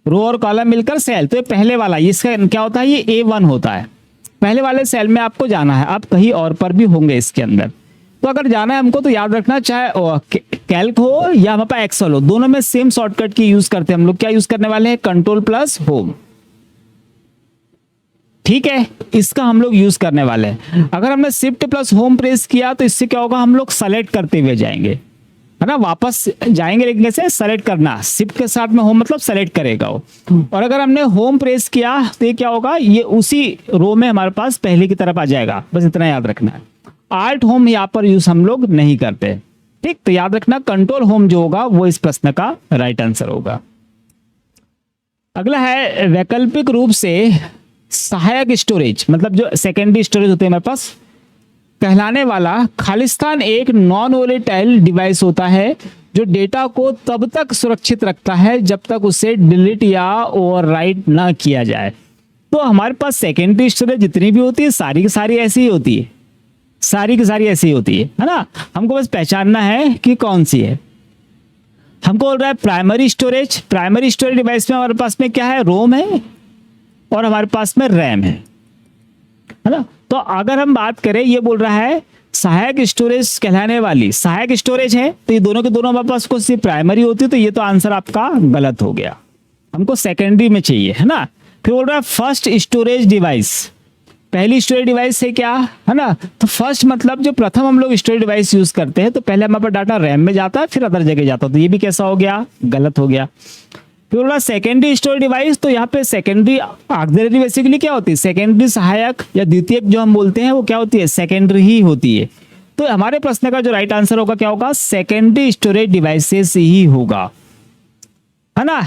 रो और कॉलम मिलकर सेल। तो ये पहले वाला, इसका क्या होता है, ये A1 होता है। पहले वाले सेल में आपको जाना है, आप कहीं और पर भी होंगे इसके अंदर। तो अगर जाना है हमको तो याद रखना, चाहे कैल्क हो या हमारे पास एक्सेल हो, दोनों में सेम शॉर्टकट की यूज करते हैं हम लोग। क्या यूज करने वाले हैं, Ctrl+Home। ठीक है, इसका हम लोग यूज करने वाले हैं। अगर हमने Shift+Home प्रेस किया तो इससे क्या होगा, हम लोग सेलेक्ट करते हुए जाएंगे, है ना, वापस जाएंगे। लेकिन कैसे सेलेक्ट करना, शिफ्ट के साथ में होम मतलब सेलेक्ट करेगा वो। और अगर हमने होम प्रेस किया तो ये क्या होगा, ये उसी रो में हमारे पास पहले की तरफ आ जाएगा। बस इतना याद रखना है। आल्ट होम यहाँ पर यूज हम लोग नहीं करते। ठीक, तो याद रखना कंट्रोल होम जो होगा वो इस प्रश्न का राइट आंसर होगा। अगला है वैकल्पिक रूप से सहायक स्टोरेज, मतलब जो सेकेंडरी स्टोरेज होते हैं हमारे पास कहलाने वाला खालिस्तान एक नॉन वोलेटाइल डिवाइस होता है जो डेटा को तब तक सुरक्षित रखता है जब तक उसे डिलीट या ओवरराइट ना किया जाए। तो हमारे पास सेकेंडरी स्टोरेज जितनी भी होती है सारी की सारी ऐसी ही होती है, सारी की सारी ऐसी ही होती है ना। हमको बस पहचानना है कि कौन सी है। हमको बोल रहा है primary storage. Primary storage device में हमारे पास में क्या है, रोम है और हमारे पास में रैम है ना। तो अगर हम बात करें, ये बोल रहा है सहायक स्टोरेज कहलाने वाली सहायक स्टोरेज है, तो ये दोनों के दोनों हमारे पास कुछ प्राइमरी होती है, तो ये तो आंसर आपका गलत हो गया। हमको सेकेंडरी में चाहिए, है ना। फिर बोल रहा है फर्स्ट स्टोरेज डिवाइस, पहली स्टोरेज डिवाइस है क्या, है ना। तो फर्स्ट मतलब जो प्रथम हम लोग स्टोरेज डिवाइस यूज करते हैं, तो पहले हमारे पास डाटा रैम में जाता है फिर अदर जगह जाता है, तो ये भी कैसा हो गया, गलत हो गया। फिर बोला सेकेंडरी स्टोरेज डिवाइस, तो यहाँ पे सेकेंडरी ऑक्सिलरी बेसिकली क्या होती है, सेकेंडरी सहायक या द्वितीयक जो हम बोलते हैं वो क्या होती है, सेकेंडरी ही होती है। तो हमारे प्रश्न का जो राइट आंसर होगा क्या होगा, सेकेंडरी स्टोरेज डिवाइसेस ही होगा, है ना।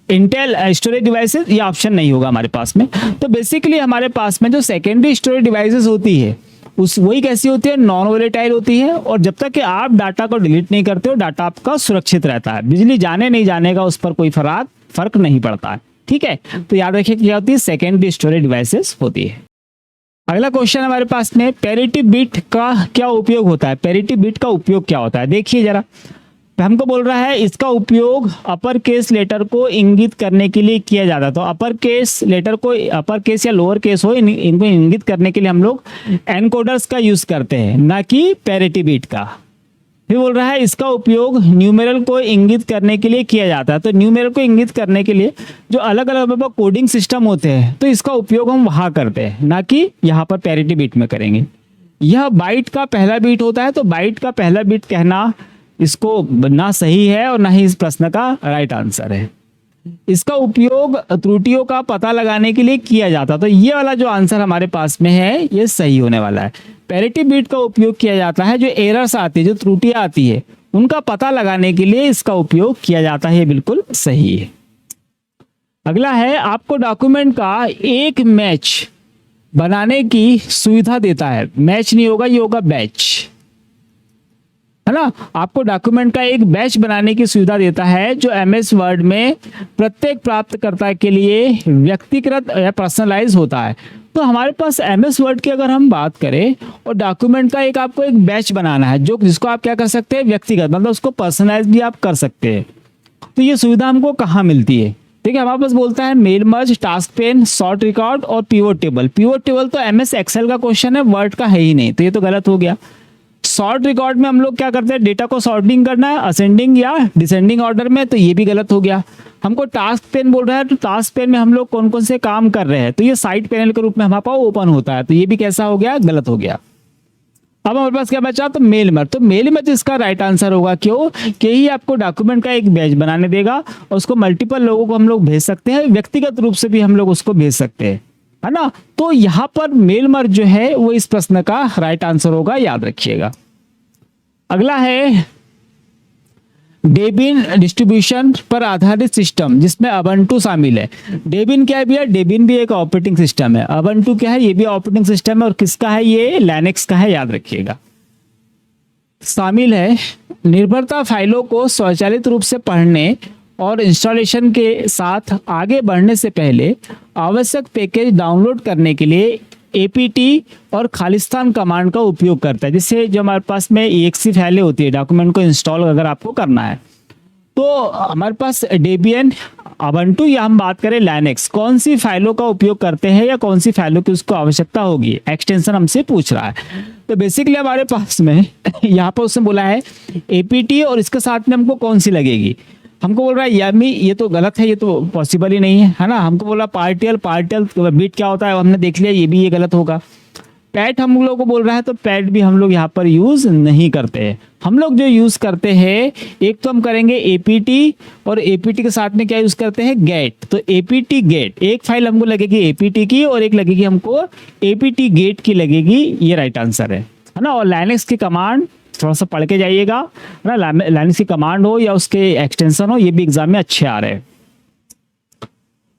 इंटेल स्टोरेज डिवाइसेस ये ऑप्शन नहीं होगा हमारे पास में। तो बेसिकली हमारे पास में जो सेकेंडरी स्टोरेज डिवाइसेस होती है उस वही कैसी होती है, नॉन वोलेटाइल होती है। और जब तक कि आप डाटा को डिलीट नहीं करते हो डाटा आपका सुरक्षित रहता है, बिजली जाने नहीं जाने का उस पर कोई फर्क नहीं पड़ता है। ठीक है, तो याद रखिए क्या होती है, सेकेंडरी स्टोरेज डिवाइसेस होती है। अगला क्वेश्चन हमारे पास में पैरिटी बिट का क्या उपयोग होता है। पैरिटी बिट का उपयोग क्या होता है, देखिए जरा। हमको बोल रहा है इसका उपयोग अपर केस लेटर को इंगित करने के लिए किया जाता है। तो अपर केस लेटर को, अपर केस या लोअर केस हो, इनको इंगित करने के लिए हम लोग एनकोडर्स का यूज करते हैं, ना कि पैरिटी बिट का। फिर बोल रहा है इसका उपयोग न्यूमेरल को इंगित करने के लिए किया जाता है। तो न्यूमेरल को इंगित करने के लिए जो अलग अलग कोडिंग सिस्टम होते हैं तो इसका उपयोग हम वहां करते हैं, ना कि यहाँ पर पैरिटी बिट में करेंगे। यह बाइट का पहला बिट होता है, तो बाइट का पहला बिट कहना इसको ना सही है और ना ही इस प्रश्न का राइट आंसर है। इसका उपयोग त्रुटियों का पता लगाने के लिए किया जाता है। तो ये वाला जो आंसर हमारे पास में है ये सही होने वाला है। पैरिटी बीट का उपयोग किया जाता है, जो एरर्स आती है, जो त्रुटियां आती है, उनका पता लगाने के लिए इसका उपयोग किया जाता है। ये बिल्कुल सही है। अगला है, आपको डॉक्यूमेंट का एक मैच बनाने की सुविधा देता है। मैच नहीं होगा, ये होगा बैच, है ना। आपको डॉक्यूमेंट का एक बैच बनाने की सुविधा देता है, जो एमएस वर्ड में प्रत्येक प्राप्तकर्ता के लिए व्यक्तिगत या पर्सनलाइज होता है। तो हमारे पास एमएस वर्ड की अगर हम बात करें और डॉक्यूमेंट का आपको एक बैच बनाना है, जो जिसको आप क्या कर सकते हैं, व्यक्तिगत, मतलब उसको पर्सनलाइज भी आप कर सकते हैं। तो ये सुविधा हमको कहाँ मिलती है? देखिए, हमारे पास बोलता है mail merge, task pane, sort record और पिवट टेबल। पिवट टेबल तो एमएस एक्सेल का क्वेश्चन है, वर्ड का है ही नहीं, तो ये तो गलत हो गया। शॉर्ट रिकॉर्ड में हम लोग क्या करते हैं, डेटा को सॉर्टिंग करना है असेंडिंग या डिसेंडिंग ऑर्डर में, तो ये भी गलत हो गया। हमको टास्क पेन बोल रहा है, तो टास्क पेन में हम लोग कौन कौन से काम कर रहे हैं, तो ये साइड पैनल के रूप में हमारे पास ओपन होता है, तो ये भी कैसा हो गया, गलत हो गया। अब हमारे पास क्या बचा, तो मेल मर्ज। तो मेल मर्ज इसका राइट आंसर होगा। क्यों? कि ही आपको डॉक्यूमेंट का एक बैच बनाने देगा और उसको मल्टीपल लोगों को हम लोग भेज सकते हैं, व्यक्तिगत रूप से भी हम लोग उसको भेज सकते हैं, है ना। तो यहाँ पर मेल मर्ज जो है वो इस प्रश्न का राइट आंसर होगा, याद रखिएगा। अगला है डेबिन डिस्ट्रीब्यूशन पर आधारित सिस्टम, जिसमें अबंटू शामिल है। डेबिन क्या है भैया? डेबिन भी एक ऑपरेटिंग सिस्टम है। अबंटू क्या है? ये भी ऑपरेटिंग सिस्टम है। और किसका है? ये लाइनक्स का है, याद रखिएगा। शामिल है निर्भरता फाइलों को स्वचालित रूप से पढ़ने और इंस्टॉलेशन के साथ आगे बढ़ने से पहले आवश्यक पैकेज डाउनलोड करने के लिए एपीटी और खालिस्तान कमांड का उपयोग करता है। जिससे जो हमारे पास में एक्सी फाइलें होती है, डॉक्यूमेंट को इंस्टॉल अगर आपको करना है, तो हमारे पास डेबियन, अबंटू या हम बात करें लाइनक्स, कौन सी फाइलों का उपयोग करते हैं या कौन सी फाइलों की उसको आवश्यकता होगी, एक्सटेंशन हमसे पूछ रहा है। तो बेसिकली हमारे पास में यहाँ पर उसने बोला है एपीटी और इसके साथ में हमको कौन सी लगेगी। हमको बोल रहा है यामी, ये तो गलत है, ये तो पॉसिबल ही नहीं है, है ना। हमको बोला पार्टियल, पार्टियल बीट क्या होता है हमने देख लिया, ये भी ये गलत होगा। पैट हम लोग को बोल रहा है, तो पैट भी हम लोग यहाँ पर यूज नहीं करते हैं। हम लोग जो यूज करते हैं, एक तो हम करेंगे एपीटी और एपीटी के साथ में क्या यूज करते हैं, गेट। तो एपीटी गेट, एक फाइल हमको लगेगी एपीटी की और एक लगेगी हमको एपीटी गेट की लगेगी, ये राइट आंसर है ना। और लाइनक्स की कमांड थोड़ा सा पढ़ के जाइएगा ना, लाइनक्स की कमांड हो या उसके एक्सटेंशन हो, ये भी एग्जाम में अच्छे आ रहे हैं।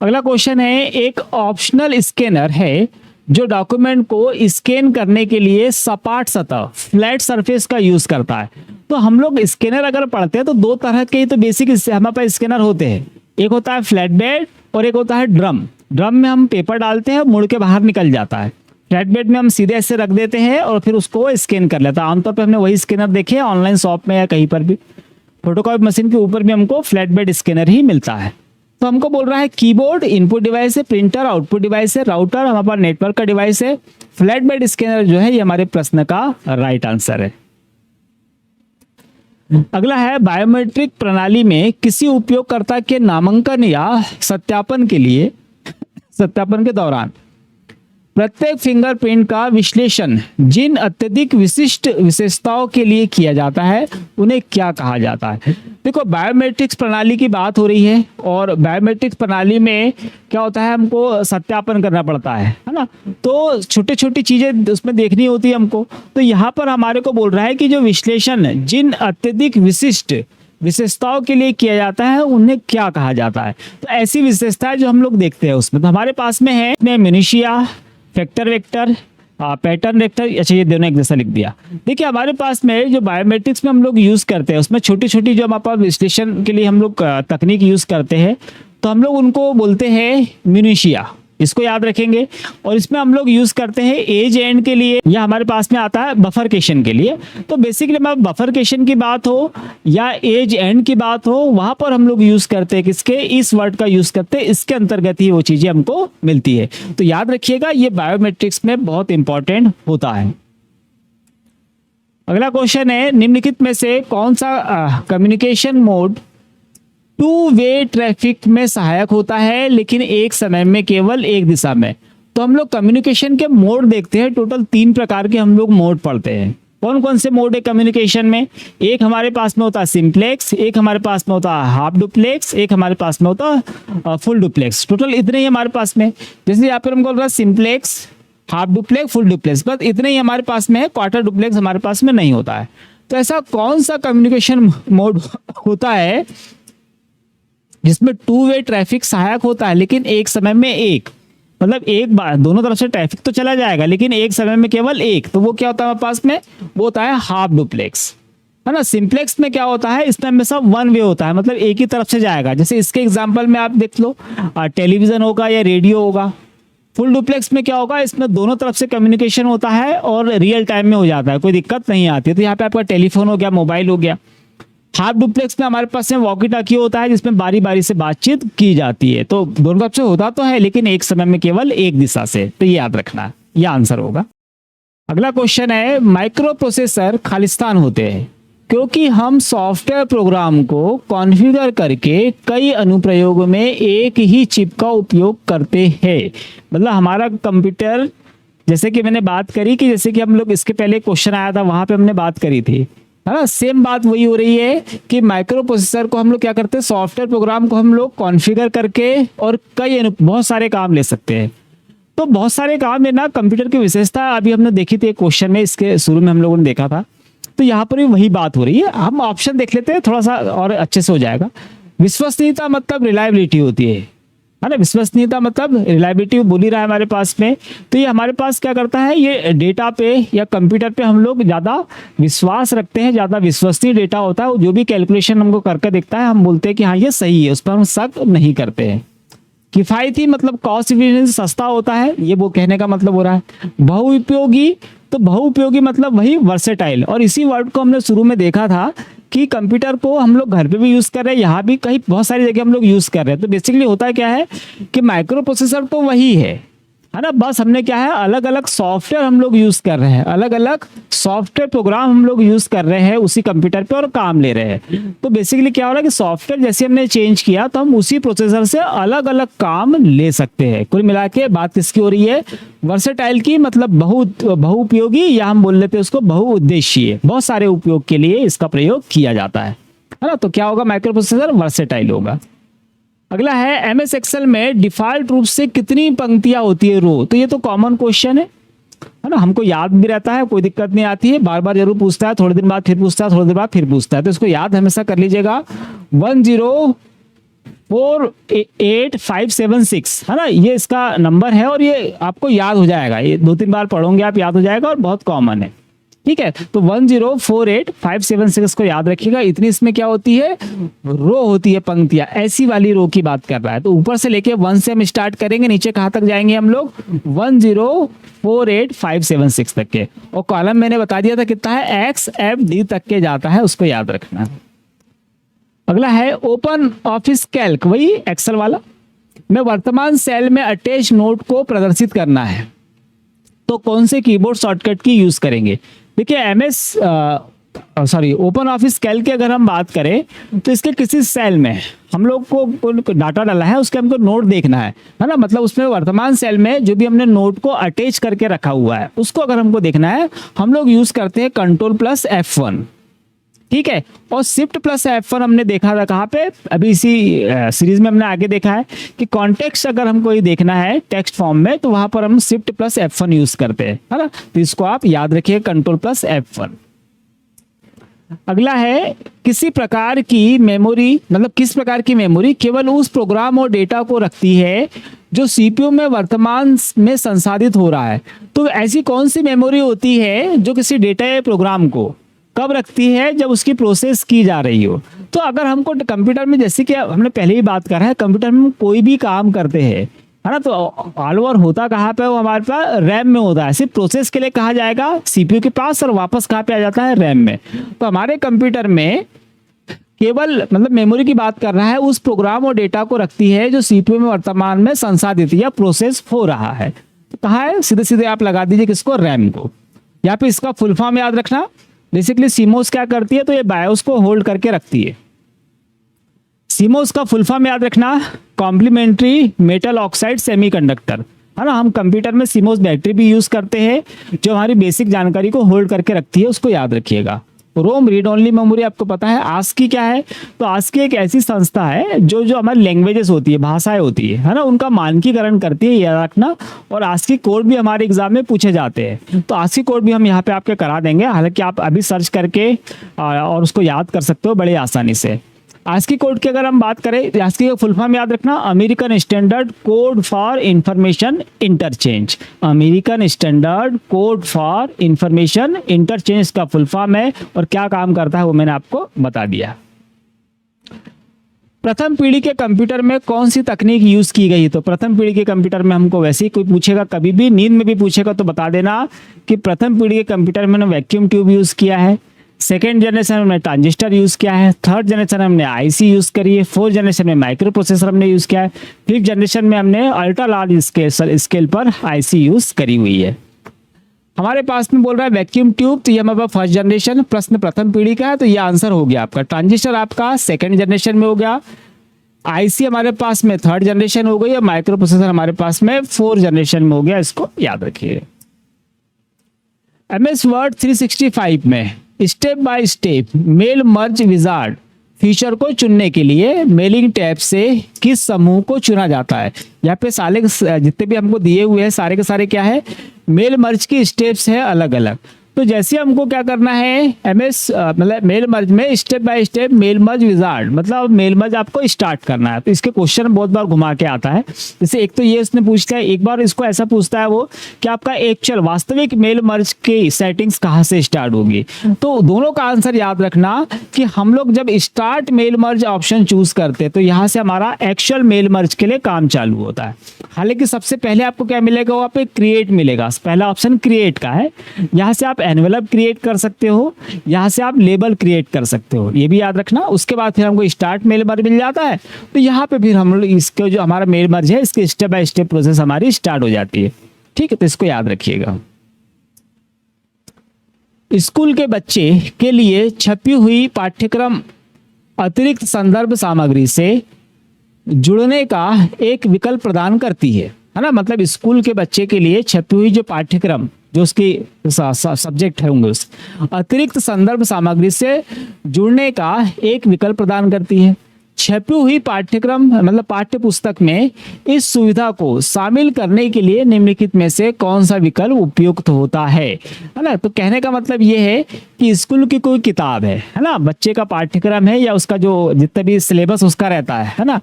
अगला क्वेश्चन है, एक ऑप्शनल स्कैनर है जो डॉक्यूमेंट को स्कैन करने के लिए सपाट सतह, फ्लैट सरफेस का यूज करता है। तो हम लोग स्कैनर अगर पढ़ते हैं तो दो तरह के तो बेसिक हमारे पास स्कैनर होते हैं, एक होता है फ्लैट बेड और एक होता है ड्रम। ड्रम में हम पेपर डालते हैं, मुड़ के बाहर निकल जाता है। फ्लैट बेड में हम सीधे ऐसे रख देते हैं और फिर उसको स्कैन कर लेता है। आमतौर पर हमने वही स्कैनर देखे हैं ऑनलाइन शॉप में या कहीं पर भी, फोटोकॉपी मशीन के ऊपर भी हमको फ्लैट बेड स्कैनर ही मिलता है। तो हमको बोल रहा है कीबोर्ड इनपुट डिवाइस है, प्रिंटर आउटपुट डिवाइस है, राउटर हमारे पास नेटवर्क का डिवाइस है। फ्लैट बेड स्कैनर जो है ये हमारे प्रश्न का राइट आंसर है। अगला है, बायोमेट्रिक प्रणाली में किसी उपयोगकर्ता के नामांकन या सत्यापन के दौरान प्रत्येक फिंगरप्रिंट का विश्लेषण जिन अत्यधिक विशिष्ट विशेषताओं के लिए किया जाता है उन्हें क्या कहा जाता है। देखो, बायोमेट्रिक्स प्रणाली की बात हो रही है और बायोमेट्रिक्स प्रणाली में क्या होता है, हमको सत्यापन करना पड़ता है ना। तो छोटी छोटी चीजें उसमें देखनी होती है हमको। तो यहाँ पर हमारे को बोल रहा है कि जो विश्लेषण जिन अत्यधिक विशिष्ट विशेषताओं के लिए किया जाता है उन्हें क्या कहा जाता है। तो ऐसी विशेषताएं जो हम लोग देखते हैं उसमें, तो हमारे पास में है मिनिशिया, फैक्टर वेक्टर, पैटर्न वेक्टर। अच्छा, ये दोनों एक जैसा लिख दिया। देखिए, हमारे पास में जो बायोमेट्रिक्स में हम लोग यूज करते हैं उसमें छोटी छोटी जो हमारे पास विश्लेषण के लिए हम लोग तकनीक यूज करते हैं, तो हम लोग उनको बोलते हैं मिनिशिया, इसको याद रखेंगे। और इसमें हम लोग यूज करते हैं एज एंड के लिए, या हमारे पास में आता है बफरकेशन के लिए। तो बेसिकली बफरकेशन की बात हो या एज एंड की बात हो, वहां पर हम लोग यूज करते हैं किसके, इस वर्ड का यूज करते हैं, इसके अंतर्गत ही वो चीजें हमको मिलती है। तो याद रखिएगा, ये बायोमेट्रिक्स में बहुत इंपॉर्टेंट होता है। अगला क्वेश्चन है, निम्नलिखित में से कौन सा communication mode two way traffic में सहायक होता है लेकिन एक समय में केवल एक दिशा में। तो हम लोग कम्युनिकेशन के मोड देखते हैं, टोटल 3 प्रकार के हम लोग मोड पढ़ते हैं। कौन कौन से मोड है कम्युनिकेशन में? एक हमारे पास में होता है सिंप्लेक्स, एक हमारे पास में होता है हाफ डुप्लेक्स, एक हमारे पास में होता है फुल डुप्लेक्स। टोटल इतने ही हमारे पास में। जैसे यहाँ पर हम बोल रहे हैं simplex, half duplex, full duplex, बस इतने ही हमारे पास में है। क्वार्टर डुप्लेक्स हमारे पास में नहीं होता है। तो ऐसा कौन सा कम्युनिकेशन मोड होता है जिसमें टू वे ट्रैफिक सहायक होता है, लेकिन एक समय में एक, मतलब एक बार दोनों तरफ से ट्रैफिक तो चला जाएगा लेकिन एक समय में केवल एक, तो वो क्या होता है हमारे पास में? वो होता है हाफ डुप्लेक्स, है ना। सिंप्लेक्स में क्या होता है? इसमें हमेशा वन वे होता है, मतलब एक ही तरफ से जाएगा। जैसे इसके एग्जांपल में आप देख लो, टेलीविजन होगा या रेडियो होगा। फुल डुप्लेक्स में क्या होगा? इसमें दोनों तरफ से कम्युनिकेशन होता है और रियल टाइम में हो जाता है, कोई दिक्कत नहीं आती है। तो यहाँ पे आपका टेलीफोन हो गया, मोबाइल हो गया। हाफ डुप्लेक्स में हमारे पास में वॉकी टॉकी होता है जिसमें बारी बारी से बातचीत की जाती है। तो दोनों तरफ से होता तो है लेकिन एक समय में केवल एक दिशा से। तो ये याद रखना, ये आंसर होगा। अगला क्वेश्चन है, माइक्रो प्रोसेसर खालिस्तान होते हैं क्योंकि हम सॉफ्टवेयर प्रोग्राम को कॉन्फ़िगर करके कई अनुप्रयोगों में एक ही चिप का उपयोग करते हैं। मतलब हमारा कंप्यूटर, जैसे कि मैंने बात करी कि जैसे कि हम लोग इसके पहले क्वेश्चन आया था वहां पे हमने बात करी थी, है ना। सेम बात वही हो रही है कि माइक्रो प्रोसेसर को हम लोग क्या करते हैं, सॉफ्टवेयर प्रोग्राम को हम लोग कॉन्फ़िगर करके और बहुत सारे काम ले सकते हैं। तो बहुत सारे काम है ना, कंप्यूटर की विशेषता अभी हमने देखी थी क्वेश्चन में, इसके शुरू में हम लोगों ने देखा था। तो यहाँ पर भी वही बात हो रही है। हम ऑप्शन देख लेते हैं, थोड़ा सा और अच्छे से हो जाएगा। विश्वसनीयता मतलब रिलायबिलिटी होती है ना। विश्वसनीयता मतलब रिलायबिलिटी बोल ही रहा है हमारे पास में। तो ये हमारे पास क्या करता है, ये डेटा पे या कंप्यूटर पे हम लोग ज़्यादा विश्वास रखते हैं, ज़्यादा विश्वसनीय डेटा होता है। जो भी कैलकुलेशन हमको करके दिखता है हम बोलते हैं कि हाँ ये सही है, उस पर हम शक नहीं करते हैं। किफ़ायती मतलब कॉस्ट इफिशिएंसी, सस्ता होता है, ये वो कहने का मतलब हो रहा है। बहुउपयोगी, तो बहुउपयोगी मतलब वही वर्सेटाइल। और इसी वर्ड को हमने शुरू में देखा था कि कंप्यूटर को हम लोग घर पे भी यूज़ कर रहे हैं, यहाँ भी कहीं बहुत सारी जगह हम लोग यूज़ कर रहे हैं। तो बेसिकली होता क्या है कि माइक्रो प्रोसेसर तो वही है ना। बस हमने क्या है, अलग अलग सॉफ्टवेयर हम लोग यूज़ कर रहे हैं, अलग अलग सॉफ्टवेयर प्रोग्राम हम लोग यूज़ कर रहे हैं उसी कंप्यूटर पे और काम ले रहे हैं। तो बेसिकली क्या हो रहा है कि सॉफ्टवेयर जैसे हमने चेंज किया तो हम उसी प्रोसेसर से अलग अलग काम ले सकते हैं। कुल मिला के बात किसकी हो रही है, वर्सेटाइल की, मतलब बहुउपयोगी, या हम बोल लेते हैं उसको बहुउद्देशीय। बहुत सारे उपयोग के लिए इसका प्रयोग किया जाता है ना। तो क्या होगा, माइक्रो प्रोसेसर वर्सेटाइल होगा। अगला है, एमएस एक्सेल में डिफॉल्ट रूप से कितनी पंक्तियां होती है, रो? तो ये तो कॉमन क्वेश्चन है ना, हमको याद भी रहता है, कोई दिक्कत नहीं आती है। बार बार जरूर पूछता है, थोड़े दिन बाद फिर पूछता है, थोड़ी देर बाद फिर पूछता है, तो इसको याद हमेशा कर लीजिएगा। 104856 है ना, ये इसका नंबर है और ये आपको याद हो जाएगा। ये 2-3 बार पढ़ोगे आप, याद हो जाएगा और बहुत कॉमन है। ठीक है, तो 104856 को याद रखिएगा। इतनी इसमें क्या होती है, रो होती है, पंक्तियां। ऐसी वाली रो की बात कर रहा है। तो ऊपर से लेके 1 से हम स्टार्ट करेंगे, नीचे कहाँ तक जाएंगे हम लोग, 104856 तक के। और कॉलम मैंने बता दिया था कितना है, XFD तक के जाता है, उसको याद रखना। अगला है ओपन ऑफिस कैल्क, वही एक्सेल वाला, में वर्तमान सेल में अटैच नोट को प्रदर्शित करना है तो कौन से कीबोर्ड शॉर्टकट की यूज करेंगे? देखिए ओपन ऑफिस कैल्क की अगर हम बात करें तो इसके किसी सेल में हम लोग को डाटा डाला है, उसके हमको नोट देखना है ना। मतलब उसमें वर्तमान सेल में जो भी हमने नोट को अटैच करके रखा हुआ है उसको अगर हमको देखना है, हम लोग यूज करते हैं Ctrl+F1। ठीक है, और Shift+F1 हमने देखा था कहाँ पे, अभी इसी सीरीज में हमने आगे देखा है कि कॉन्टेक्स्ट अगर हमको ये देखना है टेक्स्ट फॉर्म में तो वहां पर हम Shift+F1 यूज करते हैं, है ना। तो इसको आप याद रखिए, Ctrl+F1। अगला है, किसी प्रकार की मेमोरी, मतलब किस प्रकार की मेमोरी केवल उस प्रोग्राम और डेटा को रखती है जो सीपीयू में वर्तमान में संसाधित हो रहा है। तो ऐसी कौन सी मेमोरी होती है जो किसी डेटा या प्रोग्राम को कब रखती है, जब उसकी प्रोसेस की जा रही हो। तो अगर हमको कंप्यूटर में, जैसे कि हमने पहले ही बात करा है, कंप्यूटर में कोई भी काम करते हैं, है ना, तो ऑल ओवर होता कहाँ पे, वो हमारे पास रैम में होता है। सिर्फ प्रोसेस के लिए कहा जाएगा सीपीयू के पास और वापस कहाँ पे आ जाता है, रैम में। तो हमारे कंप्यूटर में केवल, मतलब मेमोरी की बात कर रहा है, उस प्रोग्राम और डेटा को रखती है जो सीपीयू में वर्तमान में संसाधित या प्रोसेस हो रहा है। तो कहाँ है, सीधे सीधे आप लगा दीजिए किसको, रैम को। यहाँ पे इसका फुल फॉर्म याद रखना। बेसिकली सीमोस क्या करती है, तो ये बायोस को होल्ड करके रखती है। सीमोस का फुल फॉर्म याद रखना, कॉम्प्लीमेंट्री मेटल ऑक्साइड सेमीकंडक्टर, है ना। हम कंप्यूटर में सीमोस बैटरी भी यूज करते हैं जो हमारी बेसिक जानकारी को होल्ड करके रखती है, उसको याद रखिएगा। रोम रीड ओनली मेमोरी आपको पता है। आस्की क्या है? तो आस्की एक ऐसी संस्था है जो हमारी लैंग्वेजेस होती है, भाषाएं होती है ना, उनका मानकीकरण करती है, याद रखना। और आस्की कोड भी हमारे एग्जाम में पूछे जाते हैं, तो आस्की कोड भी हम यहाँ पे आपके करा देंगे। हालांकि आप अभी सर्च करके और उसको याद कर सकते हो बड़े आसानी से। आस्की कोड की अगर हम बात करें, आस्की का फुल फॉर्म याद रखना, American standard code for information interchange. American standard code for information interchange का फुल फॉर्म है, और क्या काम करता है वो मैंने आपको बता दिया। प्रथम पीढ़ी के कंप्यूटर में कौन सी तकनीक यूज की गई? तो प्रथम पीढ़ी के कंप्यूटर में हमको वैसे ही कोई पूछेगा, कभी भी नींद में भी पूछेगा तो बता देना कि प्रथम पीढ़ी के कंप्यूटर में वैक्यूम ट्यूब यूज किया है। सेकेंड जनरेशन में हमने ट्रांजिस्टर यूज़ किया है। थर्ड जनरेशन में हमने आईसी यूज़ करी है। फोर्थ जनरेशन में माइक्रो प्रोसेसर हमने यूज़ किया है। फिफ्थ जनरेशन में हमने अल्ट्रा लार्ज स्केल पर आईसी यूज़ करी हुई है। हमारे पास में बोल रहा है वैक्यूम ट्यूब, तो ये हमारे पास फर्स्ट जनरेशन, प्रश्न प्रथम पीढ़ी का है, तो ये आंसर हो गया आपका। ट्रांजिस्टर आपका सेकेंड जनरेशन में हो गया। आईसी हमारे पास में थर्ड जनरेशन हो गई, और माइक्रो प्रोसेसर हमारे पास में फोर्थ जनरेशन में हो गया। इसको याद रखिए। MS वर्ड 365 में step by step mail merge wizard feature को चुनने के लिए मेलिंग टैब से किस समूह को चुना जाता है? यहाँ पे सारे जितने भी हमको दिए हुए हैं सारे के सारे क्या है, मेल मर्ज की स्टेप्स है अलग अलग। तो जैसे हमको क्या करना है, मतलब मेल मर्ज में step by step mail merge wizard, मतलब मेल मर्ज आपको स्टार्ट करना है। तो इसके क्वेश्चन बहुत बार घुमा के आता है। जैसे एक तो ये उसने पूछता है, एक बार इसको ऐसा पूछता है वो कि आपका एक्चुअल वास्तविक मेल मर्ज की सेटिंग्स कहाँ से स्टार्ट होगी। तो दोनों का आंसर याद रखना कि हम लोग जब start mail merge option choose करते हैं तो यहाँ से हमारा एक्चुअल मेल मर्ज के लिए काम चालू होता है। हालांकि सबसे पहले आपको क्या मिलेगा, वहाँ पे क्रिएट मिलेगा। पहला ऑप्शन क्रिएट का है, यहाँ से आप एनवेलप क्रिएट कर सकते हो, यहाँ से आप लेबल क्रिएट कर सकते हो, ये भी याद रखना। उसके बाद फिर हमको स्टार्ट मेल मर्ज मिल जाता है, तो यहाँ पे फिर हम लोग इसके जो हमारा मेल मर्ज है इसके स्टेप बाय स्टेप प्रोसेस हमारी स्टार्ट हो जाती है। ठीक है, तो इसको याद रखिएगा। स्कूल के बच्चे के लिए छपी हुई पाठ्यक्रम अतिरिक्त संदर्भ सामग्री से जुड़ने का एक विकल्प प्रदान करती है ना। मतलब स्कूल के बच्चे के लिए छपी हुई जो पाठ्यक्रम जो उसकी सब्जेक्ट है होंगे उस अतिरिक्त संदर्भ सामग्री से जुड़ने का एक विकल्प प्रदान करती है। छपी हुई पाठ्यक्रम मतलब पाठ्य पुस्तक में इस सुविधा को शामिल करने के लिए निम्नलिखित में से कौन सा विकल्प उपयुक्त होता है ना। तो कहने का मतलब ये है कि स्कूल की कोई किताब है ना, बच्चे का पाठ्यक्रम है या उसका जो जितना भी सिलेबस उसका रहता है ना,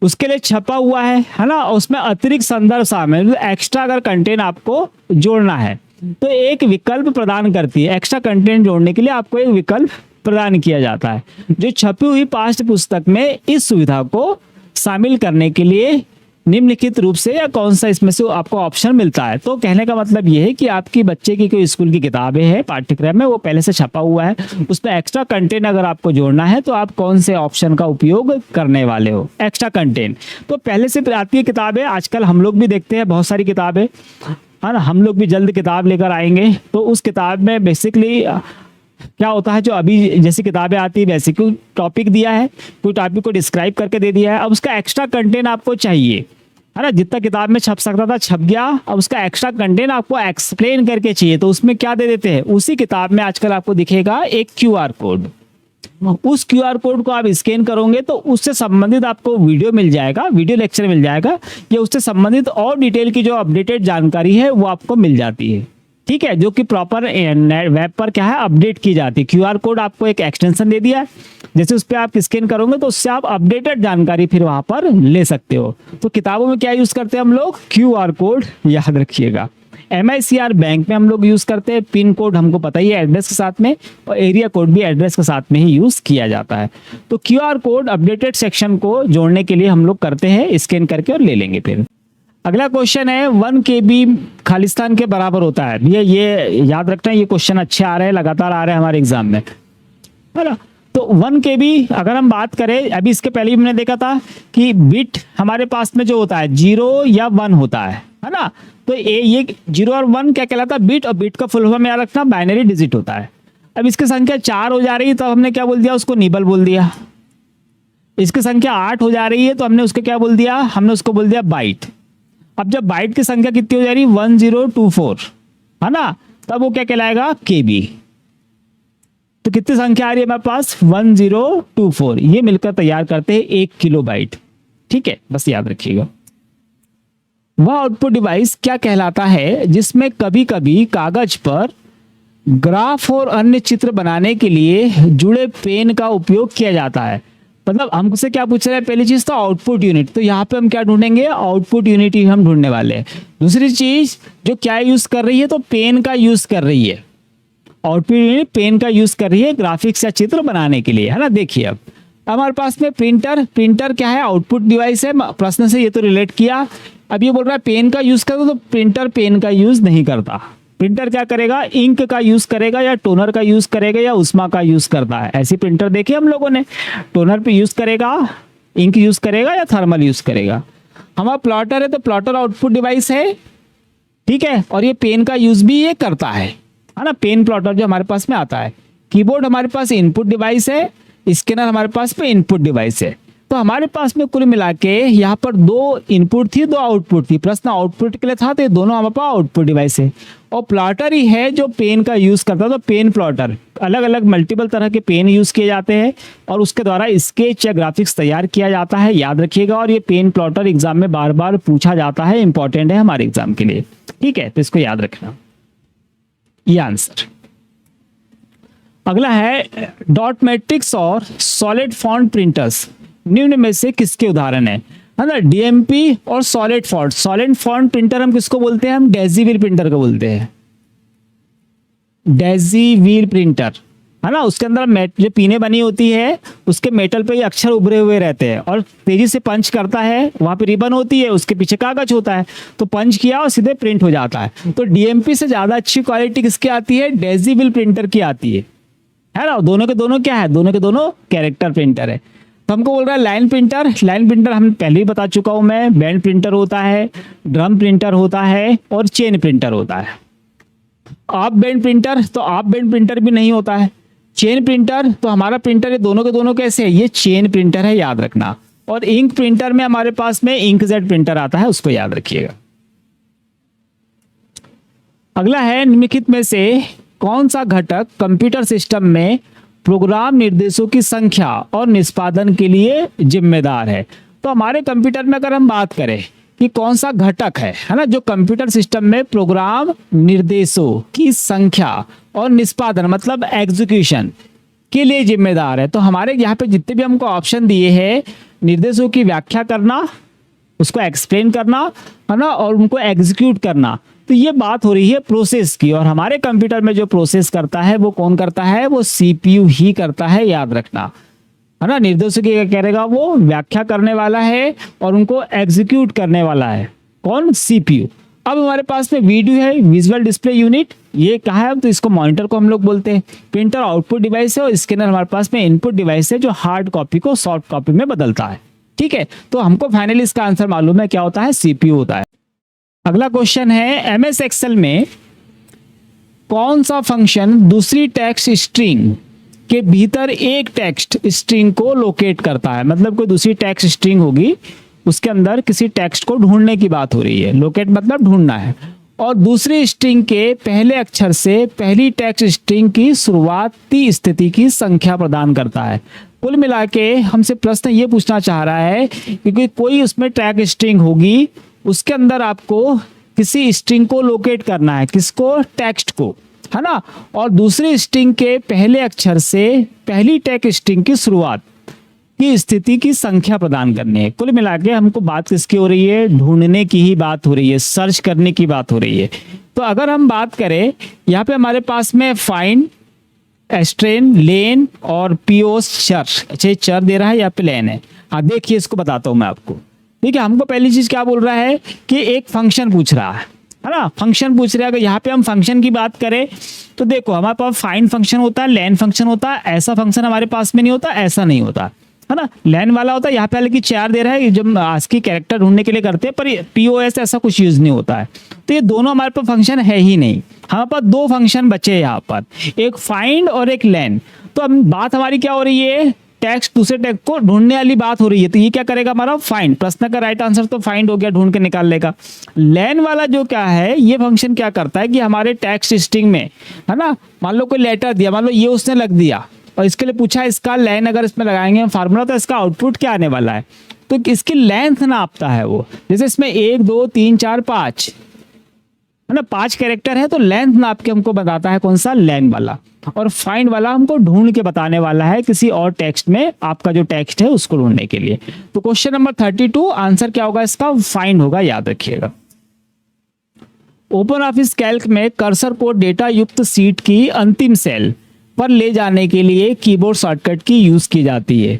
उसके लिए छपा हुआ है ना, उसमें अतिरिक्त संदर्भ शामिल एक्स्ट्रा अगर कंटेंट आपको जोड़ना है तो एक विकल्प प्रदान करती है। एक्स्ट्रा कंटेंट जोड़ने के लिए आपको एक विकल्प प्रदान किया जाता है जो छपी हुई पाठ्य पुस्तक में इस सुविधा को शामिल करने के लिए निम्नलिखित रूप से या कौन सा इसमें से आपको ऑप्शन मिलता है। तो कहने का मतलब ये है कि आपकी बच्चे की कोई स्कूल की किताबें हैं पाठ्यक्रम में, वो पहले से छपा हुआ है, उसमें एक्स्ट्रा कंटेंट अगर आपको जोड़ना है तो आप कौन से ऑप्शन का उपयोग करने वाले हो। एक्स्ट्रा कंटेंट तो पहले से आती है किताबें, आजकल हम लोग भी देखते हैं बहुत सारी किताबें है ना, हम लोग भी जल्द किताब लेकर आएंगे। तो उस किताब में बेसिकली क्या होता है, जो अभी जैसी किताबें आती है वैसे कोई टॉपिक दिया है, कोई टॉपिक को डिस्क्राइब करके दे दिया है, अब उसका एक्स्ट्रा कंटेंट आपको चाहिए है ना। जितना किताब में छप सकता था छप गया, अब उसका एक्स्ट्रा कंटेंट आपको एक्सप्लेन करके चाहिए, तो उसमें क्या दे देते हैं, उसी किताब में आजकल आपको दिखेगा एक QR कोड। उस QR कोड को आप स्कैन करोगे तो उससे संबंधित आपको वीडियो मिल जाएगा, वीडियो लेक्चर मिल जाएगा, या उससे संबंधित और डिटेल की जो अपडेटेड जानकारी है वो आपको मिल जाती है। ठीक है, जो कि प्रॉपर वेब पर क्या है अपडेट की जाती है। QR कोड आपको एक एक्सटेंशन दे दिया है, जैसे उस पर आप स्कैन करोगे तो उससे आप अपडेटेड जानकारी फिर वहां पर ले सकते हो। तो किताबों में क्या यूज करते हैं हम लोग, QR कोड, याद रखिएगा। MICR बैंक में हम लोग यूज करते हैं, पिन कोड हमको पता ही है एड्रेस के साथ में, और एरिया कोड भी एड्रेस के साथ में ही यूज किया जाता है। तो QR कोड अपडेटेड सेक्शन को जोड़ने के लिए हम लोग करते हैं स्कैन करके और ले लेंगे। फिर अगला क्वेश्चन है 1 KB खालिस्तान के बराबर होता है। ये याद रखना, ये क्वेश्चन अच्छे आ रहे हैं, लगातार आ रहे हैं हमारे एग्जाम में है ना। तो 1 KB अगर हम बात करें, अभी इसके पहले ही हमने देखा था कि बिट हमारे पास में जो होता है 0 या 1 होता है ना। तो ये 0 और 1 क्या कहलाता है, बिट, और बिट का फुल फॉर्म याद रखना बाइनरी डिजिट होता है। अब इसकी संख्या 4 हो जा रही है तो हमने क्या बोल दिया, उसको निबल बोल दिया। इसकी संख्या 8 हो जा रही है तो हमने उसको क्या बोल दिया, हमने उसको बोल दिया बाइट। अब जब बाइट की संख्या कितनी हो जा रही है 1024, है ना, तब वो क्या कहलाएगा केबी। तो कितनी संख्या आ रही है हमारे पास 1024, ये मिलकर तैयार करते हैं 1 किलो बाइट। ठीक है, बस याद रखिएगा। वह आउटपुट डिवाइस क्या कहलाता है जिसमें कभी कभी कागज पर ग्राफ और अन्य चित्र बनाने के लिए जुड़े पेन का उपयोग किया जाता है। मतलब हमसे क्या पूछ रहा है, पहली चीज तो आउटपुट यूनिट, तो यहाँ पे हम क्या ढूंढेंगे, आउटपुट यूनिट ही हम ढूंढने वाले हैं। दूसरी चीज जो क्या यूज कर रही है, तो पेन का यूज कर रही है, आउटपुट यूनिट पेन का यूज कर रही है ग्राफिक्स या चित्र बनाने के लिए, है ना। देखिए अब हमारे पास में प्रिंटर क्या है, आउटपुट डिवाइस है, प्रश्न से ये तो रिलेट किया। अब ये बोल रहा है पेन का यूज करता, तो प्रिंटर पेन का यूज नहीं करता। प्रिंटर क्या करेगा, इंक का यूज करेगा या टोनर का यूज करेगा या उष्मा का यूज करता है। ऐसी प्रिंटर देखे हम लोगों ने, टोनर पे यूज करेगा, इंक यूज करेगा या थर्मल यूज करेगा। हमारा प्लॉटर है, तो प्लॉटर आउटपुट डिवाइस है, ठीक है, और ये पेन का यूज भी ये करता है ना। पेन प्लॉटर जो हमारे पास में आता है। कीबोर्ड हमारे पास इनपुट डिवाइस है, स्कैनर हमारे पास में इनपुट डिवाइस है। तो हमारे पास में कुल मिला के यहाँ पर 2 इनपुट थी, 2 आउटपुट थी। प्रश्न आउटपुट के लिए था, तो ये दोनों हमारे पास आउटपुट डिवाइस है। और प्लॉटर ही है जो पेन का यूज करता है, तो पेन प्लॉटर, अलग अलग मल्टीपल तरह के पेन यूज किए जाते हैं और उसके द्वारा स्केच या ग्राफिक्स तैयार किया जाता है, याद रखिएगा। और ये पेन प्लॉटर एग्जाम में बार बार पूछा जाता है, इंपॉर्टेंट है हमारे एग्जाम के लिए, ठीक है, तो इसको याद रखना, ये आंसर। अगला है डॉट मैट्रिक्स और सॉलिड फॉन्ट प्रिंटर्स निम्न में से किसके उदाहरण है ना। डीएमपी और solid font. Solid font printer हम किसको बोलते हैं, हम डेजी व्हील प्रिंटर को बोलते हैं, डेजी व्हील प्रिंटर, है ना। उसके अंदर जो पीने बनी होती है, उसके मेटल पे ये अक्षर उभरे हुए रहते हैं और तेजी से पंच करता है, वहां पे रिबन होती है, उसके पीछे कागज होता है, तो पंच किया और सीधे प्रिंट हो जाता है। तो डीएमपी से ज्यादा अच्छी क्वालिटी किसकी आती है, डेजी व्हील प्रिंटर की आती है ना। दोनों के दोनों क्या है, दोनों के दोनों कैरेक्टर प्रिंटर है। तो हमको बोल रहा है लाइन प्रिंटर। लाइन प्रिंटर हम पहले ही बता चुका हूं मैं, बैंड प्रिंटर होता है, ड्रम प्रिंटर होता है और चेन प्रिंटर होता है। आप बैंड प्रिंटर, तो आप बैंड प्रिंटर भी नहीं होता है। चेन प्रिंटर, तो हमारा प्रिंटर ये दोनों के दोनों कैसे है, ये चेन प्रिंटर है, याद रखना। और इंक प्रिंटर में हमारे पास में इंकजेट प्रिंटर आता है, उसको याद रखिएगा। अगला है निम्नलिखित में से कौन सा घटक कंप्यूटर सिस्टम में प्रोग्राम निर्देशों की संख्या और निष्पादन के लिए जिम्मेदार है। तो हमारे कंप्यूटर में अगर हम बात करें कि कौन सा घटक है ना, जो कंप्यूटर सिस्टम में प्रोग्राम निर्देशों की संख्या और निष्पादन मतलब एग्जीक्यूशन के लिए जिम्मेदार है, तो हमारे यहाँ पे जितने भी हमको ऑप्शन दिए हैं, निर्देशों की व्याख्या करना, उसको एक्सप्लेन करना, है ना, और उनको एग्जीक्यूट करना, तो ये बात हो रही है प्रोसेस की। और हमारे कंप्यूटर में जो प्रोसेस करता है वो कौन करता है, वो सीपीयू ही करता है, याद रखना, है ना। निर्देशों की क्या करेगा, वो व्याख्या करने वाला है और उनको एग्जीक्यूट करने वाला है, कौन, सीपीयू। अब हमारे पास में वीडियो है, विजुअल डिस्प्ले यूनिट, ये कहा है, तो इसको मॉनिटर को हम लोग बोलते हैं। प्रिंटर आउटपुट डिवाइस है और स्कैनर हमारे पास में इनपुट डिवाइस है, जो हार्ड कॉपी को सॉफ्ट कॉपी में बदलता है, ठीक है। तो हमको फाइनली इसका आंसर मालूम है, क्या होता है, सीपीयू होता है। अगला क्वेश्चन है एमएस एक्सेल में कौन सा फंक्शन दूसरी टेक्स्ट स्ट्रिंग के भीतर एक टेक्स्ट स्ट्रिंग को लोकेट करता है। मतलब कोई दूसरी टेक्स्ट स्ट्रिंग होगी, उसके अंदर किसी टेक्स्ट को ढूंढने की बात हो रही है, लोकेट मतलब ढूंढना है, और दूसरी स्ट्रिंग के पहले अक्षर से पहली टेक्स्ट स्ट्रिंग की शुरुआती स्थिति की संख्या प्रदान करता है। कुल मिला के हमसे प्रश्न ये पूछना चाह रहा है कि कोई उसमें टैग स्ट्रिंग होगी, उसके अंदर आपको किसी स्ट्रिंग को लोकेट करना है, किसको, टेक्स्ट को, है ना, और दूसरी स्ट्रिंग के पहले अक्षर से पहली टैग स्ट्रिंग की शुरुआत की स्थिति की संख्या प्रदान करनी है। कुल मिला के हमको बात किसकी हो रही है, ढूंढने की ही बात हो रही है, सर्च करने की बात हो रही है। तो अगर हम बात करें यहाँ पे हमारे पास में फाइंड, स्ट्रेन, लेन और पीओस चर, अच्छा ये चर दे रहा है, यहाँ पे लेन है। हाँ देखिए इसको बताता हूँ मैं आपको, ठीक है। हमको पहली चीज क्या बोल रहा है कि एक फंक्शन पूछ रहा है ना, फंक्शन पूछ रहा है। अगर यहाँ पे हम फंक्शन की बात करें तो देखो हमारे पास फाइंड फंक्शन होता है, लेन फंक्शन होता है, ऐसा फंक्शन हमारे पास में नहीं होता, ऐसा नहीं होता, है ना। लेन वाला होता है, यहाँ पे हालांकि 4 दे रहा है, जब आस्की कैरेक्टर ढूंढने के लिए करते हैं, पर पीओएस ऐसा कुछ यूज नहीं होता है। तो ये दोनों हमारे पास फंक्शन है ही नहीं, हमारे पास 2 फंक्शन बचे यहाँ पर, एक फाइंड और एक लेन। तो अब बात हमारी क्या हो रही है, टेक्स्ट दूसरे टेक्स्ट को ढूंढने वाली बात हो रही है, तो ये क्या करेगा हमारा फाइंड, प्रश्न का राइट आंसर तो फाइंड हो गया, ढूंढ के निकाल लेगा। लेन वाला जो क्या है, ये फंक्शन क्या करता है कि हमारे टेक्स्ट स्ट्रिंग में, है ना, मान लो कोई लेटर दिया, मान लो ये उसने लग दिया और इसके लिए पूछा इसका लेन अगर इसमें लगाएंगे हम फार्मूला तो इसका आउटपुट क्या आने वाला है, तो इसकी लेंथ नापता है वो। जैसे इसमें 1 2 3 4 5 है ना, 5 कैरेक्टर है, तो लेंथ नाप के हमको बताता है कौन सा, लेन वाला। और फाइंड वाला हमको ढूंढ के बताने वाला है किसी और टेक्स्ट में, आपका जो टेक्स्ट है उसको ढूंढने के लिए। तो क्वेश्चन नंबर 32 आंसर क्या होगा इसका, फाइंड होगा, याद रखिएगा। ओपन ऑफिस कैल्क में कर्सर को डेटा युक्त सीट की अंतिम सेल पर ले जाने के लिए कीबोर्ड शॉर्टकट की यूज की जाती है।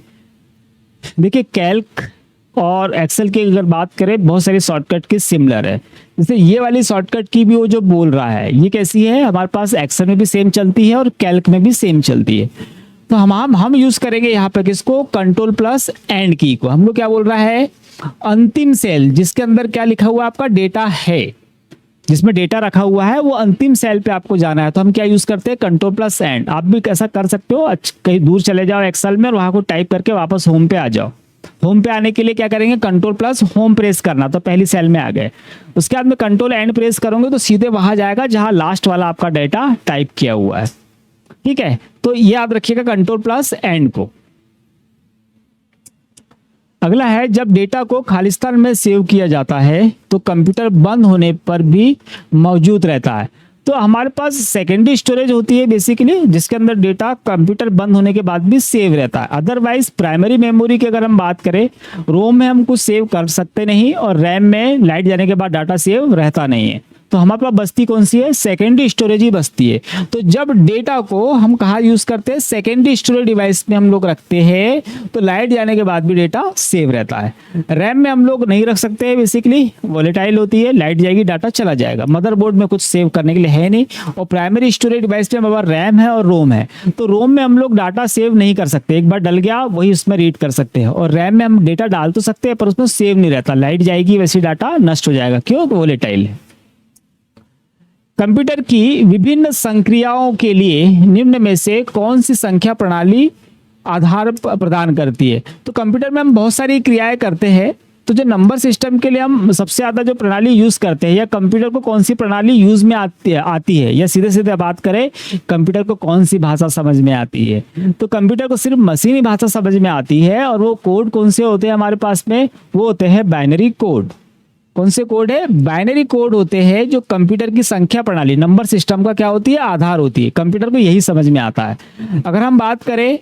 देखिए कैल्क और एक्सेल की अगर बात करें, बहुत सारी शॉर्टकट की सिमिलर है। जैसे ये वाली शॉर्टकट की भी वो जो बोल रहा है, ये कैसी है, हमारे पास एक्सेल में भी सेम चलती है और कैल्क में भी सेम चलती है। तो हम यूज करेंगे यहाँ पे किसको, कंट्रोल प्लस एंड की को। हमको क्या बोल रहा है, अंतिम सेल जिसके अंदर क्या लिखा हुआ आपका डेटा है, जिसमें डेटा रखा हुआ है, वो अंतिम सेल पे आपको जाना है। तो हम क्या यूज करते हैं, कंट्रोल प्लस एंड। आप भी ऐसा कर सकते हो, कहीं दूर चले जाओ एक्सेल में और वहां को टाइप करके वापस होम पे आ जाओ। होम पे आने के लिए क्या करेंगे, कंट्रोल प्लस होम प्रेस करना, तो पहली सेल में आ गए। उसके बाद में कंट्रोल एंड प्रेस करोगे तो सीधे वहां जाएगा जहां लास्ट वाला आपका डेटा टाइप किया हुआ है। ठीक है, तो याद रखिएगा कंट्रोल प्लस एंड को। अगला है, जब डेटा को खालिस्तान में सेव किया जाता है तो कंप्यूटर बंद होने पर भी मौजूद रहता है। तो हमारे पास सेकेंडरी स्टोरेज होती है बेसिकली, जिसके अंदर डेटा कंप्यूटर बंद होने के बाद भी सेव रहता है। अदरवाइज प्राइमरी मेमोरी की अगर हम बात करें, रोम में हम कुछ सेव कर सकते नहीं और रैम में लाइट जाने के बाद डाटा सेव रहता नहीं है। तो हमारे पास बस्ती कौन सी है, सेकेंडरी स्टोरेज ही बस्ती है। तो जब डेटा को हम कहाँ यूज करते हैं, सेकेंडरी स्टोरेज डिवाइस में हम लोग रखते हैं, तो लाइट जाने के बाद भी डेटा सेव रहता है। रैम में हम लोग नहीं रख सकते, बेसिकली वोलेटाइल होती है, लाइट जाएगी डाटा चला जाएगा। मदरबोर्ड में कुछ सेव करने के लिए है नहीं। और प्राइमरी स्टोरेज डिवाइस में हमारे रैम है और रोम है, तो रोम में हम लोग डाटा सेव नहीं कर सकते, एक बार डल गया वही उसमें रीड कर सकते हैं। और रैम में हम डेटा डाल तो सकते हैं पर उसमें सेव नहीं रहता, लाइट जाएगी वैसे डाटा नष्ट हो जाएगा, क्यों, वोलेटाइल है। कंप्यूटर की विभिन्न संक्रियाओं के लिए निम्न में से कौन सी संख्या प्रणाली आधार प्रदान करती है। तो कंप्यूटर में हम बहुत सारी क्रियाएं करते हैं, तो जो नंबर सिस्टम के लिए हम सबसे ज्यादा जो प्रणाली यूज करते हैं, या कंप्यूटर को कौन सी प्रणाली यूज में आती है, या सीधे सीधे बात करें कंप्यूटर को कौन सी भाषा समझ में आती है, तो कंप्यूटर को सिर्फ मशीनी भाषा समझ में आती है। और वो कोड कौन से होते हैं हमारे पास में, वो होते हैं बाइनरी कोड। कौन से कोड है, बाइनरी कोड होते हैं, जो कंप्यूटर की संख्या प्रणाली, नंबर सिस्टम का क्या होती है, आधार होती है। कंप्यूटर को यही समझ में आता है। अगर हम बात करें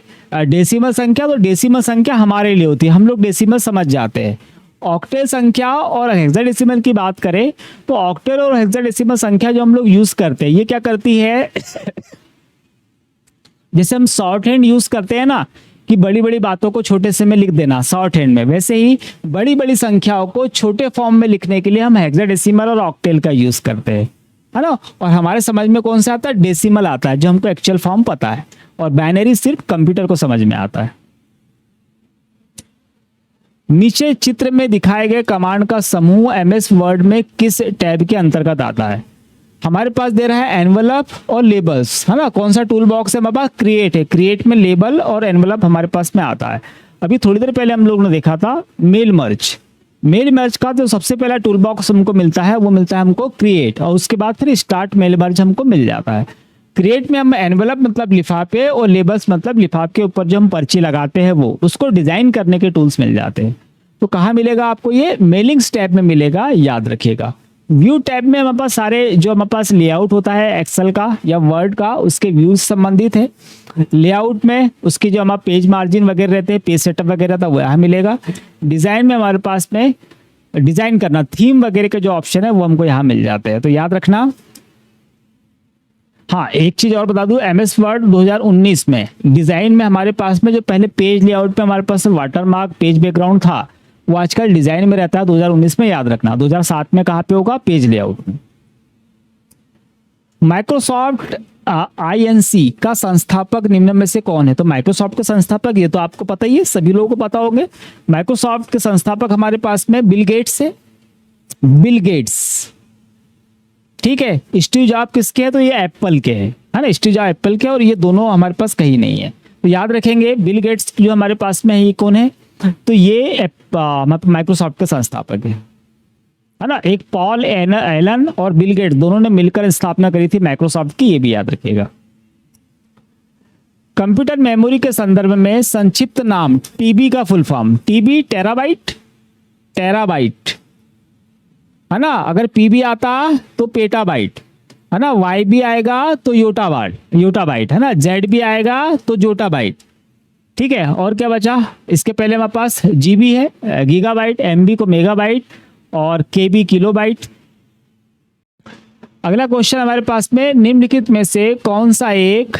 डेसिमल संख्या, तो डेसिमल संख्या हमारे लिए होती है, हम लोग डेसिमल समझ जाते हैं। ऑक्टेल संख्या और हेक्साडेसिमल की बात करें, तो ऑक्टेल और हेक्साडेसिमल संख्या जो हम लोग यूज करते हैं, ये क्या करती है जैसे हम शॉर्ट हैंड यूज करते हैं ना, कि बड़ी बड़ी बातों को छोटे से में लिख देना शॉर्ट हैंड में, वैसे ही बड़ी बड़ी संख्याओं को छोटे फॉर्म में लिखने के लिए हम हेक्साडेसिमल और ऑक्टेल का यूज करते हैं, है ना। और हमारे समझ में कौन सा आता है, डेसिमल आता है, जो हमको एक्चुअल फॉर्म पता है। और बाइनरी सिर्फ कंप्यूटर को समझ में आता है। नीचे चित्र में दिखाए गए कमांड का समूह एमएस वर्ड में किस टैब के अंतर्गत आता है। हमारे पास दे रहा है एनवलप और लेबल्स, है ना। कौन सा टूल बॉक्स है हमारे पास, क्रिएट है। क्रिएट में लेबल और एनवलप हमारे पास में आता है। अभी थोड़ी देर पहले हम लोगों ने देखा था मेल मर्ज। मेल मर्ज का जो सबसे पहला टूल बॉक्स हमको मिलता है, वो मिलता है हमको क्रिएट, और उसके बाद फिर स्टार्ट मेल मर्ज हमको मिल जाता है। क्रिएट में हम एनवलप मतलब लिफाफे और लेबल्स मतलब लिफाफे के ऊपर जो हम पर्ची लगाते हैं, वो उसको डिजाइन करने के टूल्स मिल जाते हैं। तो कहाँ मिलेगा आपको, ये मेलिंग्स टैब में मिलेगा, याद रखिएगा। व्यू टैब में हमारे पास सारे जो हमारे पास लेआउट होता है एक्सेल का या वर्ड का, उसके व्यूज संबंधित है। लेआउट में उसकी जो हमारा पेज मार्जिन वगैरह रहते हैं, पेज सेटअप वगैरह था, वो यहाँ मिलेगा। डिजाइन में हमारे पास में डिजाइन करना, थीम वगैरह के जो ऑप्शन है वो हमको यहाँ मिल जाते हैं, तो याद रखना। हाँ, एक चीज और बता दूं, एमएस वर्ड 2019 में डिजाइन में हमारे पास में जो पहले पेज लेआउट पे हमारे पास वाटरमार्क पेज बैकग्राउंड था, वो आजकल डिजाइन में रहता है 2019 में, याद रखना। 2007 में कहाँ पे होगा, पेज लेआउट में। माइक्रोसॉफ्ट आईएनसी का संस्थापक निम्न में से कौन है। तो माइक्रोसॉफ्ट के संस्थापक, ये तो आपको पता ही है, सभी लोगों को पता होंगे। माइक्रोसॉफ्ट के संस्थापक हमारे पास में बिल गेट्स है, बिल गेट्स, ठीक है। स्टीव जॉब किसके है, तो ये एप्पल के है ना। स्टीव जॉब एप्पल के, और ये दोनों हमारे पास कहीं नहीं है। तो याद रखेंगे बिल गेट्स जो हमारे पास में है ये कौन है, तो ये माइक्रोसॉफ्ट के संस्थापक है ना। एक पॉल एलन और बिल गेट्स दोनों ने मिलकर स्थापना करी थी माइक्रोसॉफ्ट की, ये भी याद रखिएगा। कंप्यूटर मेमोरी के संदर्भ में संक्षिप्त नाम टीबी का full form, TB terabyte, terabyte है ना। अगर पीबी आता तो पेटाबाइट है ना, वाई भी आएगा तो योटाबाइट है ना, जेड भी आएगा तो जोटाबाइट। ठीक है, और क्या बचा, इसके पहले हमारे पास जीबी है गीगाबाइट, एमबी को मेगाबाइट और केबी किलोबाइट। अगला क्वेश्चन हमारे पास में निम्नलिखित में से कौन सा एक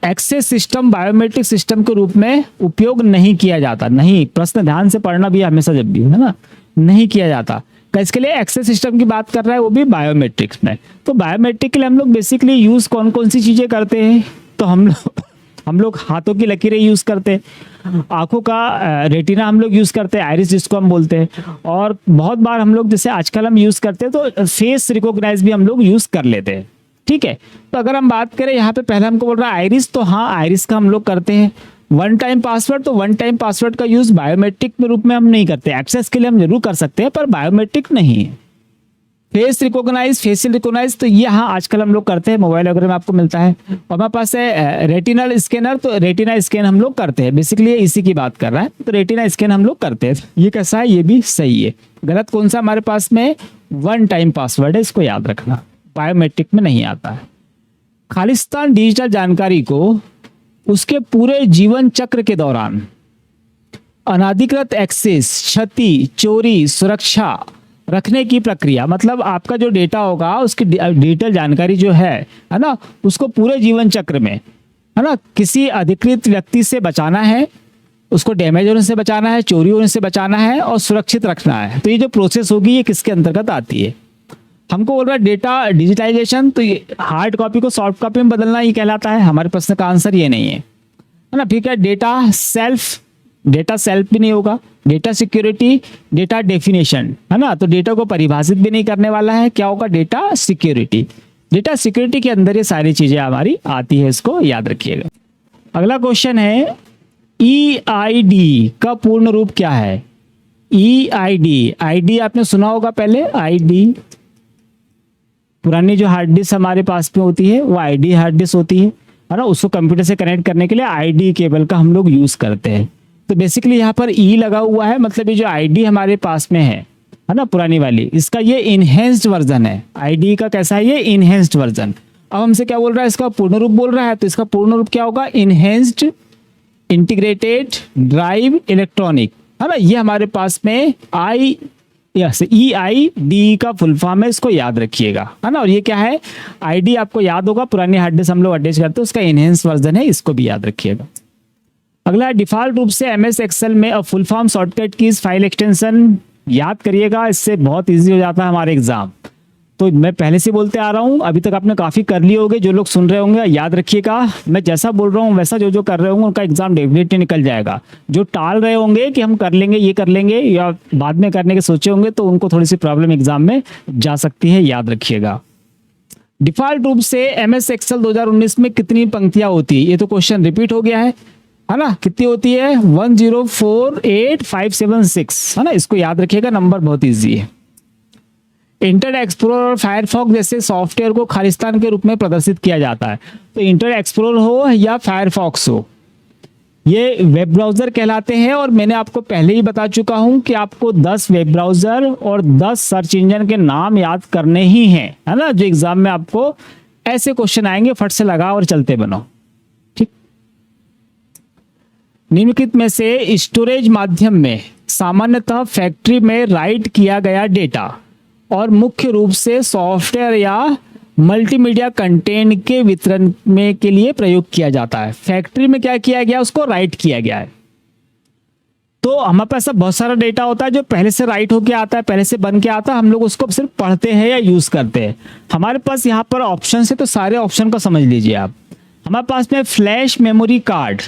एक्सेस सिस्टम बायोमेट्रिक सिस्टम के रूप में उपयोग नहीं किया जाता। नहीं, प्रश्न ध्यान से पढ़ना भी हमेशा जब भी है ना, नहीं किया जाता। इसके लिए एक्सेस सिस्टम की बात कर रहा है, वो भी बायोमेट्रिक्स में। तो बायोमेट्रिक के लिए हम लोग बेसिकली यूज कौन कौन सी चीजें करते हैं, तो हम लोग हाथों की लकीरें यूज करते हैं, आंखों का रेटिना हम लोग यूज करते हैं, आइरिस जिसको हम बोलते हैं, और बहुत बार हम लोग जैसे आजकल हम यूज करते हैं तो फेस रिकॉग्नाइज भी हम लोग यूज कर लेते हैं। ठीक है, तो अगर हम बात करें यहाँ पे पहले हमको बोल रहा है आइरिस, तो हाँ आइरिस का हम लोग करते हैं। वन टाइम पासवर्ड, तो वन टाइम पासवर्ड का यूज बायोमेट्रिक के रूप में हम नहीं करते, एक्सेस के लिए हम जरूर कर सकते हैं पर बायोमेट्रिक नहीं है। फेस रिकॉग्नाइज, फेशियल रिकॉग्नाइज, तो ये हाँ आजकल हम लोग करते हैं, मोबाइल वगैरह में आपको मिलता है। और हमारे पास है रेटिनल स्कैनर, तो रेटिना स्कैन हम लोग करते हैं, बेसिकली इसी की बात कर रहा है, तो रेटिना स्कैन हम लोग करते हैं। ये कैसा है, ये भी सही है। गलत कौन सा हमारे पास में, वन टाइम पासवर्ड है, इसको याद रखना, बायोमेट्रिक में नहीं आता है। खालिस्तान डिजिटल जानकारी को उसके पूरे जीवन चक्र के दौरान अनाधिकृत एक्सेस, क्षति, चोरी, सुरक्षा रखने की प्रक्रिया, मतलब आपका जो डेटा होगा उसकी डिजिटल जानकारी जो है ना, उसको पूरे जीवन चक्र में है ना किसी अधिकृत व्यक्ति से बचाना है, उसको डैमेज होने से बचाना है, चोरी होने से बचाना है और सुरक्षित रखना है। तो ये जो प्रोसेस होगी ये किसके अंतर्गत आती है। हमको बोल रहा है डेटा डिजिटाइजेशन, तो ये हार्ड कॉपी को सॉफ्ट कॉपी में बदलना ये कहलाता है। हमारे प्रश्न का आंसर ये नहीं है ना। ठीक है, डेटा सेल्फ भी नहीं होगा, डेटा सिक्योरिटी, डेटा डेफिनेशन है ना, तो डेटा को परिभाषित भी नहीं करने वाला है, क्या होगा, डेटा सिक्योरिटी। डेटा सिक्योरिटी के अंदर ये सारी चीजें हमारी आती है, इसको याद रखिएगा। अगला क्वेश्चन है EID का पूर्ण रूप क्या है। EID, आईडी आपने सुना होगा पहले, आईडी पुरानी जो हार्ड डिस्क हमारे पास में होती है वो आईडी हार्ड डिस्क होती है ना, उसको कंप्यूटर से कनेक्ट करने के लिए आईडी केबल का हम लोग यूज करते हैं। तो बेसिकली यहाँ पर ई लगा हुआ है, मतलब ये जो आईडी हमारे पास में है ना पुरानी वाली, इसका ये इनहेंस्ड वर्जन है। आईडी का कैसा है, ये इनहेंस्ड वर्जन। अब हमसे क्या बोल रहा है, इसका पूर्ण रूप बोल रहा है, तो इसका पूर्ण रूप क्या होगा, इनहेंस्ड इंटीग्रेटेड ड्राइव इलेक्ट्रॉनिक है ना। ये हमारे पास में EID का फुल फॉर्म है, इसको याद रखिएगा है ना। और ये क्या है, आईडी आपको याद होगा, पुरानी हार्ड डिस्क हम लोग अटैच करते हैं, उसका इनहेंस वर्जन है, इसको भी याद रखिएगा। अगला, डिफॉल्ट रूप से MS एक्सेल में अब full form shortcut keys file extension याद करिएगा, इससे बहुत ईजी हो जाता है हमारे एग्जाम। तो मैं पहले से बोलते आ रहा हूँ, अभी तक आपने काफ़ी कर लिए होंगे, जो लोग सुन रहे होंगे याद रखिएगा, मैं जैसा बोल रहा हूँ वैसा जो कर रहे होंगे उनका एग्जाम डेफिनेटली निकल जाएगा। जो टाल रहे होंगे कि हम कर लेंगे, ये कर लेंगे या बाद में करने के सोचे होंगे, तो उनको थोड़ी सी प्रॉब्लम एग्जाम में जा सकती है, याद रखिएगा। डिफॉल्ट रूप से MS एक्सेल 2019 में कितनी पंक्तियाँ होती है, ये तो क्वेश्चन रिपीट हो गया है ना। कितनी होती है, 1048576 है ना, इसको याद रखिएगा, नंबर बहुत ईजी है। इंटरनेट एक्सप्लोरर और फायरफॉक्स जैसे सॉफ्टवेयर को खालिस्तान के रूप में प्रदर्शित किया जाता है। तो इंटरनेट एक्सप्लोरर हो या फायरफॉक्स हो, ये वेब ब्राउज़र कहलाते हैं। और मैंने आपको पहले ही बता चुका हूं कि आपको 10 वेब ब्राउज़र और 10 सर्च इंजन के नाम याद करने ही हैं, है ना, जो एग्जाम में आपको ऐसे क्वेश्चन आएंगे, फट से लगा और चलते बनो। ठीक, निम्नलिखित में से स्टोरेज माध्यम में सामान्यतः फैक्ट्री में राइट किया गया डेटा और मुख्य रूप से सॉफ्टवेयर या मल्टीमीडिया कंटेंट के वितरण में के लिए प्रयोग किया जाता है। फैक्ट्री में क्या किया गया, उसको राइट किया गया है। तो हमारे पास बहुत सारा डेटा होता है जो पहले से राइट होके आता है, पहले से बन के आता है, हम लोग उसको सिर्फ पढ़ते हैं या यूज करते हैं। हमारे पास यहाँ पर ऑप्शन है, तो सारे ऑप्शन को समझ लीजिए आप। हमारे पास में flash memory card,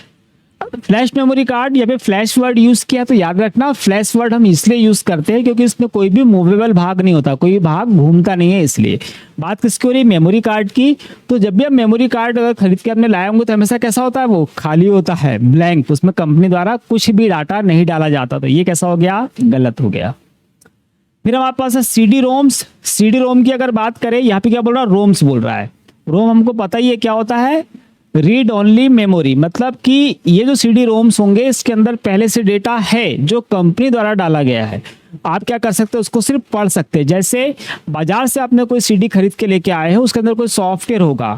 flash memory card या फिर फ्लैश वर्ड यूज किया तो याद रखना फ्लैश वर्ड हम इसलिए यूज करते हैं क्योंकि इसमें कोई भी मूवेबल भाग नहीं होता, कोई भाग घूमता नहीं है। इसलिए बात किसकी हो रही है, मेमोरी कार्ड की। तो जब भी आप मेमोरी कार्ड अगर खरीद के आपने लाए होंगे तो हमेशा कैसा होता है, वो खाली होता है, ब्लैंक, उसमें कंपनी द्वारा कुछ भी डाटा नहीं डाला जाता। तो ये कैसा हो गया, गलत हो गया। फिर हमारे पास है सीडी रोम्स। सीडी रोम की अगर बात करें, यहाँ पे क्या बोल रहा है, रोम्स बोल रहा है। रोम हमको पता ही है क्या होता है, रीड ओनली मेमोरी, मतलब कि ये जो सीडी रोम्स होंगे इसके अंदर पहले से डेटा है जो कंपनी द्वारा डाला गया है। आप क्या कर सकते हैं, उसको सिर्फ पढ़ सकते हैं। जैसे बाजार से आपने कोई सीडी खरीद के लेके आए हैं, उसके अंदर कोई सॉफ्टवेयर होगा,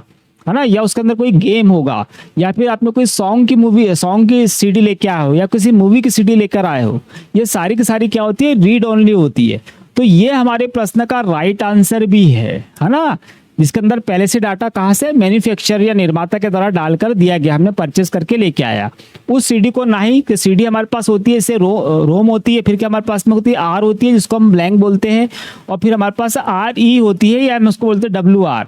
है ना, या उसके अंदर कोई गेम होगा, या फिर आपने कोई सॉन्ग की सीडी लेके आए हो या किसी मूवी की सीडी लेकर आए हो, ये सारी की सारी क्या होती है, रीड ओनली होती है। तो ये हमारे प्रश्न का राइट आंसर भी है ना, जिसके अंदर पहले से डाटा कहाँ से, मैन्युफैक्चरर या निर्माता के द्वारा डालकर दिया गया, हमने परचेस करके लेके आया उस सीडी को। नहीं कि सीडी हमारे पास होती है, इसे रोम होती है, फिर क्या हमारे पास में होती है, आर होती है जिसको हम ब्लैंक बोलते हैं, और फिर हमारे पास आर ई होती है या हम उसको बोलते हैं डब्ल्यू आर,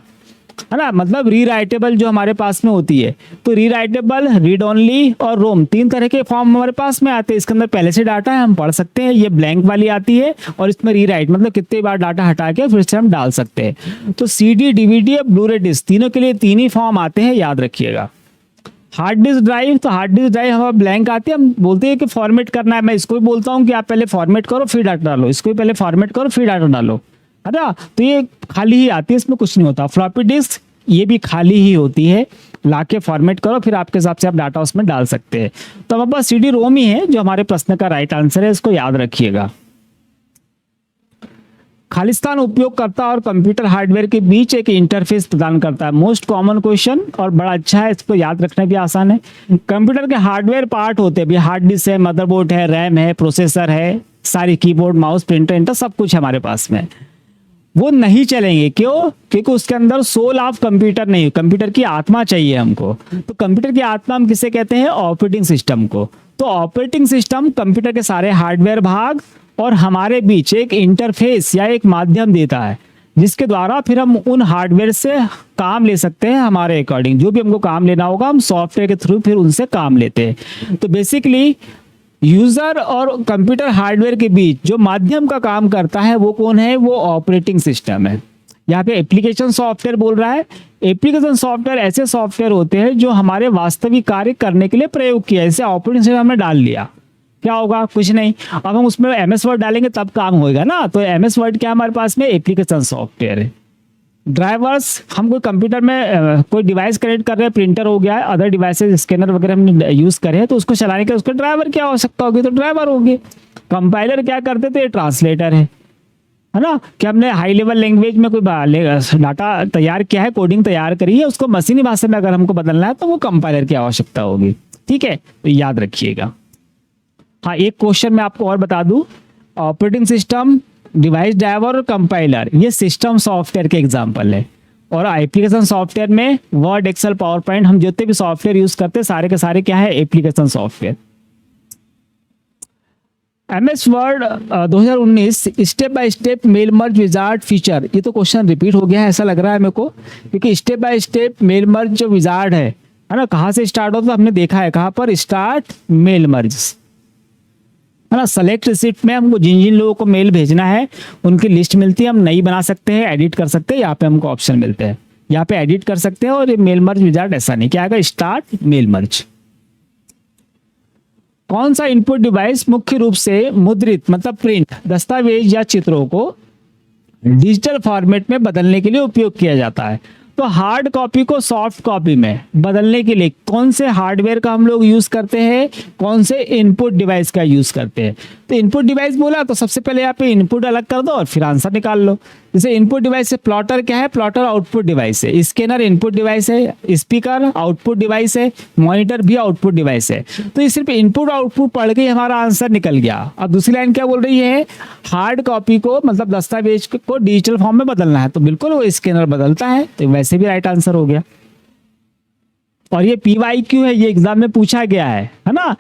है ना, मतलब रीराइटेबल जो हमारे पास में होती है। तो रीराइटेबल, रीड ओनली और रोम, तीन तरह के फॉर्म हमारे पास में आते हैं। इसके अंदर पहले से डाटा है, हम पढ़ सकते हैं, ये ब्लैंक वाली आती है, और इसमें रीराइट मतलब कितने बार डाटा हटा के फिर से हम डाल सकते हैं। तो सीडी, डीवीडी और ब्लूरे डिस्क, तीनों के लिए तीन ही फॉर्म आते हैं, याद रखिएगा। हार्ड डिस्क ड्राइव, तो हार्ड डिस्क ड्राइव हमारा ब्लैंक आती है, हम बोलते हैं कि फॉर्मेट करना है। मैं इसको भी बोलता हूँ कि आप पहले फॉर्मेट करो फिर डाटा डालो, इसको भी पहले फॉर्मेट करो फिर डाटा डालो, है ना। तो ये खाली ही आती है, इसमें कुछ नहीं होता। फ्लॉपी डिस्क ये भी खाली ही होती है, लाके फॉर्मेट करो फिर आपके हिसाब से आप डाटा उसमें डाल सकते हैं। तो हमारे पास सीडी रोम ही है जो हमारे प्रश्न का राइट आंसर है, इसको याद रखिएगा। खालिस्तान उपयोगकर्ता और कंप्यूटर हार्डवेयर के बीच एक इंटरफेस प्रदान करता है। मोस्ट कॉमन क्वेश्चन और बड़ा अच्छा है, इसको याद रखना भी आसान है। कंप्यूटर के हार्डवेयर पार्ट होते हैं, हार्ड डिस्क है, मदरबोर्ड है, रैम है, प्रोसेसर है, सारी कीबोर्ड, माउस, प्रिंटर, इंटर सब कुछ हमारे पास में। वो नहीं चलेंगे, क्यों? क्योंकि उसके अंदर सोल ऑफ कंप्यूटर नहीं, कंप्यूटर की आत्मा चाहिए हमको। तो कंप्यूटर की आत्मा हम किसे कहते हैं? ऑपरेटिंग सिस्टम को। तो ऑपरेटिंग सिस्टम कंप्यूटर के सारे हार्डवेयर भाग और हमारे बीच एक इंटरफेस या एक माध्यम देता है, जिसके द्वारा फिर हम उन हार्डवेयर से काम ले सकते हैं। हमारे अकॉर्डिंग जो भी हमको काम लेना होगा हम सॉफ्टवेयर के थ्रू फिर उनसे काम लेते हैं। तो बेसिकली यूजर और कंप्यूटर हार्डवेयर के बीच जो माध्यम का काम करता है वो कौन है? वो ऑपरेटिंग सिस्टम है। यहाँ पे एप्लीकेशन सॉफ्टवेयर बोल रहा है। एप्लीकेशन सॉफ्टवेयर ऐसे सॉफ्टवेयर होते हैं जो हमारे वास्तविक कार्य करने के लिए प्रयोग किया। जैसे ऑपरेटिंग सिस्टम हमने डाल लिया, क्या होगा? कुछ नहीं। अब हम उसमें एमएस वर्ड डालेंगे तब काम होगा ना। तो एमएस वर्ड क्या हमारे पास में? एप्लीकेशन सॉफ्टवेयर है। ड्राइवर्स, हम कोई कंप्यूटर में कोई डिवाइस कनेक्ट कर रहे हैं, प्रिंटर हो गया है, अदर डिवाइसेस, स्कैनर वगैरह हमने यूज करे हैं, तो उसको चलाने के लिए उसका ड्राइवर की आवश्यकता होगी, तो ड्राइवर होगी। कंपाइलर क्या करते थे? ट्रांसलेटर है ना, कि हमने हाई लेवल लैंग्वेज में कोई डाटा तैयार किया है, कोडिंग तैयार करी है, उसको मशीनी भाषा में अगर हमको बदलना है तो वो कंपाइलर की आवश्यकता होगी। ठीक है, तो याद रखिएगा। हाँ, एक क्वेश्चन मैं आपको और बता दूं, ऑपरेटिंग सिस्टम, डिवाइस ड्राइवर और कंपाइलर ये सिस्टम सॉफ्टवेयर के एग्जांपल है। और एप्लीकेशन सॉफ्टवेयर में वर्ड, एक्सेल, पावर पॉइंट, हम जितने भी सॉफ्टवेयर यूज करते हैं सारे के सारे क्या है? Application software. MS Word 2019 step by step mail merge wizard feature, ये तो क्वेश्चन रिपीट हो गया है ऐसा लग रहा है मेरे को, क्योंकि step by step mail merge जो विजार्ड है ना, कहाँ से स्टार्ट होता है? हमने देखा है कहाँ पर? स्टार्ट मेल मर्ज, है ना। सेलेक्ट रिसिप्ट में हमको जिन जिन लोगों को मेल भेजना है उनकी लिस्ट मिलती है, हम नई बना सकते हैं, एडिट कर सकते हैं। यहाँ पे हमको ऑप्शन मिलते हैं, यहाँ पे एडिट कर सकते हैं। और ये मेल मर्ज विजार्ड ऐसा नहीं, क्या आएगा? Start mail merge. कौन सा इनपुट डिवाइस मुख्य रूप से मुद्रित मतलब प्रिंट दस्तावेज या चित्रों को डिजिटल फॉर्मेट में बदलने के लिए उपयोग किया जाता है? तो हार्ड कॉपी को सॉफ्ट कॉपी में बदलने के लिए कौन से हार्डवेयर का हम लोग यूज करते हैं? कौन से इनपुट डिवाइस का यूज करते हैं? तो इनपुट डिवाइस बोला तो सबसे पहले यहाँ पे इनपुट अलग कर दो और फिर आंसर निकाल लो। जैसे इनपुट डिवाइस है, प्लॉटर क्या है? प्लॉटर आउटपुट डिवाइस है। स्कैनर इनपुट डिवाइस है। स्पीकर आउटपुट डिवाइस है। मॉनिटर भी आउटपुट डिवाइस है। तो ये सिर्फ इनपुट आउटपुट पढ़ के हमारा आंसर निकल गया। अब दूसरी लाइन क्या बोल रही है? हार्ड कॉपी को मतलब दस्तावेज को डिजिटल फॉर्म में बदलना है, तो बिल्कुल वो स्कैनर बदलता है, तो वैसे भी राइट आंसर हो गया। और ये PYQ है, ये एग्जाम में पूछा गया है ना।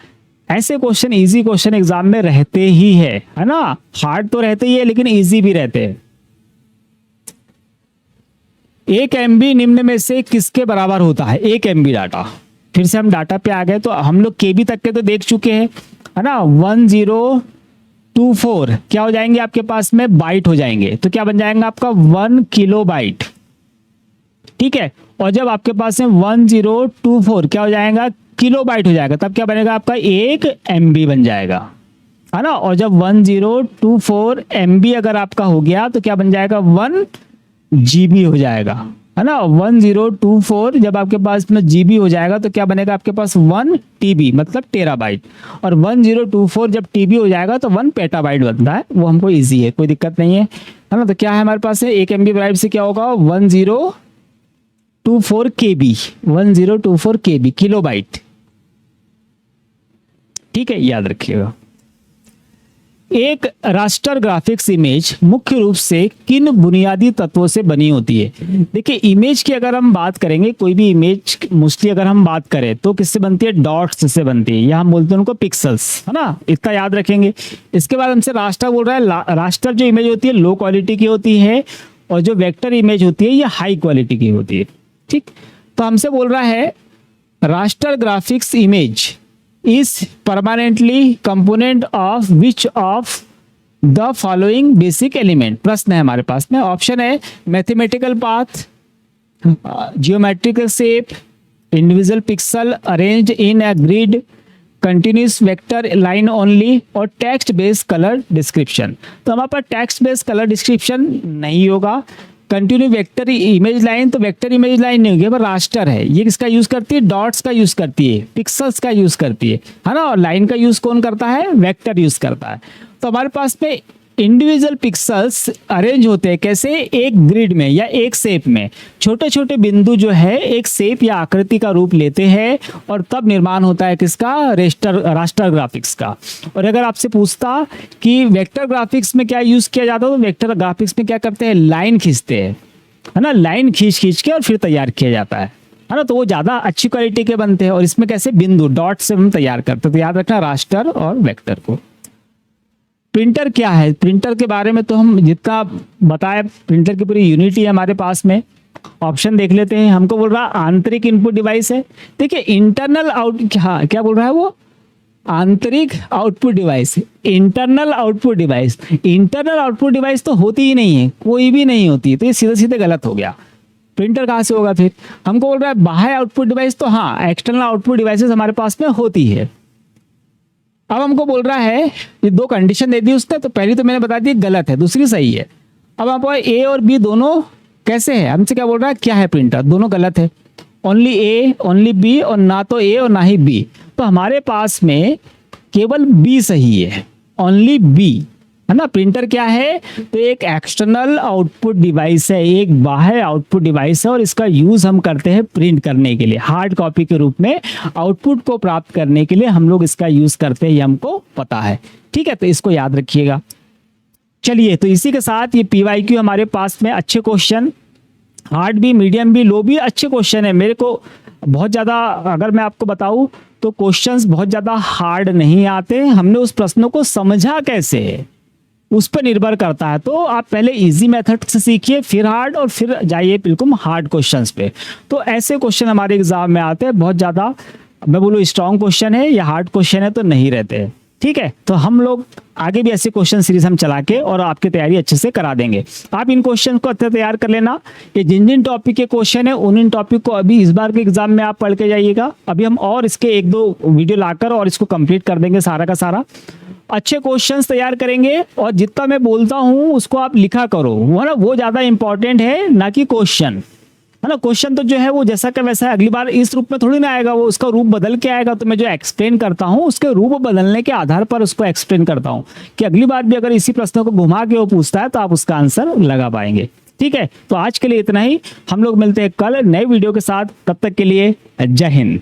ऐसे क्वेश्चन, इजी क्वेश्चन एग्जाम में रहते ही है ना। हार्ड तो रहते ही है लेकिन इजी भी रहते हैं। 1 MB निम्न में से किसके बराबर होता है? 1 MB डाटा फिर से हम डाटा पे आ गए, तो हम लोग केबी तक के तो देख चुके हैं, है ना। 1024 क्या हो जाएंगे आपके पास में, बाइट हो जाएंगे। तो क्या बन जाएगा आपका 1 किलो बाइट, ठीक है। और जब आपके पास में 1024 क्या हो जाएगा, किलो बाइट हो जाएगा, तब क्या बनेगा आपका 1 MB बन जाएगा, है ना। और जब 1024 MB अगर आपका हो गया तो क्या बन जाएगा 1 GB हो जाएगा, है ना। 1024 जब आपके पास में GB हो जाएगा तो क्या बनेगा आपके पास 1 TB मतलब टेराबाइट। और 1024 जब TB हो जाएगा तो 1 पेटाबाइट बनता है, वो हमको इजी है, कोई दिक्कत नहीं है ना। तो क्या है हमारे पास है 1 MB ड्राइव से क्या होगा 1024 KB, 1024 KB किलोबाइट, ठीक है, याद रखिएगा। एक रास्टर ग्राफिक्स इमेज मुख्य रूप से किन बुनियादी तत्वों से बनी होती है। देखिए इमेज की अगर हम बात करेंगे, कोई भी इमेज मोस्टली अगर हम बात करें तो किससे बनती है, डॉट्स से बनती है, या हम बोलते हैं उनको पिक्सल्स, है ना, इतना याद रखेंगे। इसके बाद हमसे रास्टर बोल रहा है, रास्टर जो इमेज होती है लो क्वालिटी की होती है, और जो वेक्टर इमेज होती है ये हाई क्वालिटी की होती है, ठीक। तो हमसे बोल रहा है raster graphics image is permanently component of which of the following basic element। प्रश्न है हमारे पास में, ऑप्शन है mathematical path, geometrical shape, individual pixel arranged in a grid, continuous vector line only, और टेक्स्ट बेस्ड कलर डिस्क्रिप्शन। तो हमारे पास text based colour description नहीं होगा। कंटिन्यू वेक्टर इमेज लाइन, तो वेक्टर इमेज लाइन नहीं होगी, पर रास्टर है, ये किसका यूज करती है, डॉट्स का यूज करती है, पिक्सल्स का यूज करती है ना। और लाइन का यूज कौन करता है, वेक्टर यूज करता है। तो हमारे पास में इंडिविजुअल पिक्सल्स अरेंज होते हैं कैसे, एक ग्रिड में या एक शेप में, छोटे छोटे बिंदु जो है एक शेप या आकृति का रूप लेते हैं, और तब निर्माण होता है किसका, रास्टर ग्राफिक्स का। और अगर आपसे पूछता कि वेक्टर ग्राफिक्स में क्या यूज किया जाता है, तो वेक्टर ग्राफिक्स में क्या करते हैं, लाइन खींचते हैं, है ना, लाइन खींच के और फिर तैयार किया जाता है ना। तो वो ज्यादा अच्छी क्वालिटी के बनते हैं, और इसमें कैसे बिंदु डॉट से हम तैयार करते हैं। तो याद रखना रास्टर और वेक्टर को। प्रिंटर क्या है, प्रिंटर के बारे में तो हम जितना बताए, प्रिंटर की पूरी यूनिटी है हमारे पास में। ऑप्शन देख लेते हैं, हमको बोल रहा है आंतरिक इनपुट डिवाइस है। देखिए इंटरनल आउट, क्या बोल रहा है वो, आंतरिक output device, internal output device. Internal output device तो होती ही नहीं है, कोई भी नहीं होती है, तो ये सीधे सीधे गलत हो गया। प्रिंटर कहाँ से होगा फिर। हमको बोल रहा है बाह्य आउटपुट डिवाइस, तो हाँ एक्सटर्नल आउटपुट डिवाइसेस हमारे पास में होती है। अब हमको बोल रहा है, ये दो कंडीशन दे दी उसने, तो पहली तो मैंने बता दी गलत है, दूसरी सही है। अब हमको ए और बी दोनों कैसे है, हमसे क्या बोल रहा है, क्या है प्रिंटर, दोनों गलत है। ओनली ए ओनली बी, और ना तो ए और ना ही बी। तो हमारे पास में केवल बी सही है, ओनली बी, है ना। प्रिंटर क्या है, तो एक एक्सटर्नल आउटपुट डिवाइस है, एक बाह्य आउटपुट डिवाइस है, और इसका यूज हम करते हैं प्रिंट करने के लिए, हार्ड कॉपी के रूप में आउटपुट को प्राप्त करने के लिए हम लोग इसका यूज करते हैं, ये हमको पता है, ठीक है। तो इसको याद रखिएगा। चलिए, तो इसी के साथ ये PYQ हमारे पास में अच्छे क्वेश्चन, हार्ड भी, मीडियम भी, लो भी अच्छे क्वेश्चन है। मेरे को बहुत ज़्यादा, अगर मैं आपको बताऊं तो क्वेश्चंस बहुत ज़्यादा हार्ड नहीं आते, हमने उस प्रश्नों को समझा कैसे है उस पर निर्भर करता है। तो आप पहले इजी मेथड से सीखिए, फिर हार्ड, और फिर जाइए बिल्कुल हार्ड क्वेश्चंस पे। तो ऐसे क्वेश्चन हमारे एग्जाम में आते हैं, बहुत ज़्यादा मैं बोलूँ स्ट्रॉन्ग क्वेश्चन है या हार्ड क्वेश्चन है तो नहीं रहते, ठीक है। तो हम लोग आगे भी ऐसे क्वेश्चन सीरीज हम चला के और आपकी तैयारी अच्छे से करा देंगे। आप इन क्वेश्चन को अच्छे तैयार कर लेना। ये जिन जिन टॉपिक के क्वेश्चन है उन टॉपिक को अभी इस बार के एग्जाम में आप पढ़ के जाइएगा। अभी हम और इसके 1-2 वीडियो लाकर और इसको कंप्लीट कर देंगे, सारा का सारा अच्छे क्वेश्चंस तैयार करेंगे। और जितना मैं बोलता हूं उसको आप लिखा करो, वो ना, वो ज्यादा इंपॉर्टेंट है ना कि क्वेश्चन, है ना। क्वेश्चन तो जो है वो जैसा का वैसा है, अगली बार इस रूप में थोड़ी ना आएगा, वो उसका रूप बदल के आएगा। तो मैं जो एक्सप्लेन करता हूँ उसके रूप बदलने के आधार पर उसको एक्सप्लेन करता हूँ, कि अगली बार भी अगर इसी प्रश्नों को घुमा के वो पूछता है तो आप उसका आंसर लगा पाएंगे, ठीक है। तो आज के लिए इतना ही, हम लोग मिलते हैं कल नए वीडियो के साथ, तब तक के लिए जय हिंद।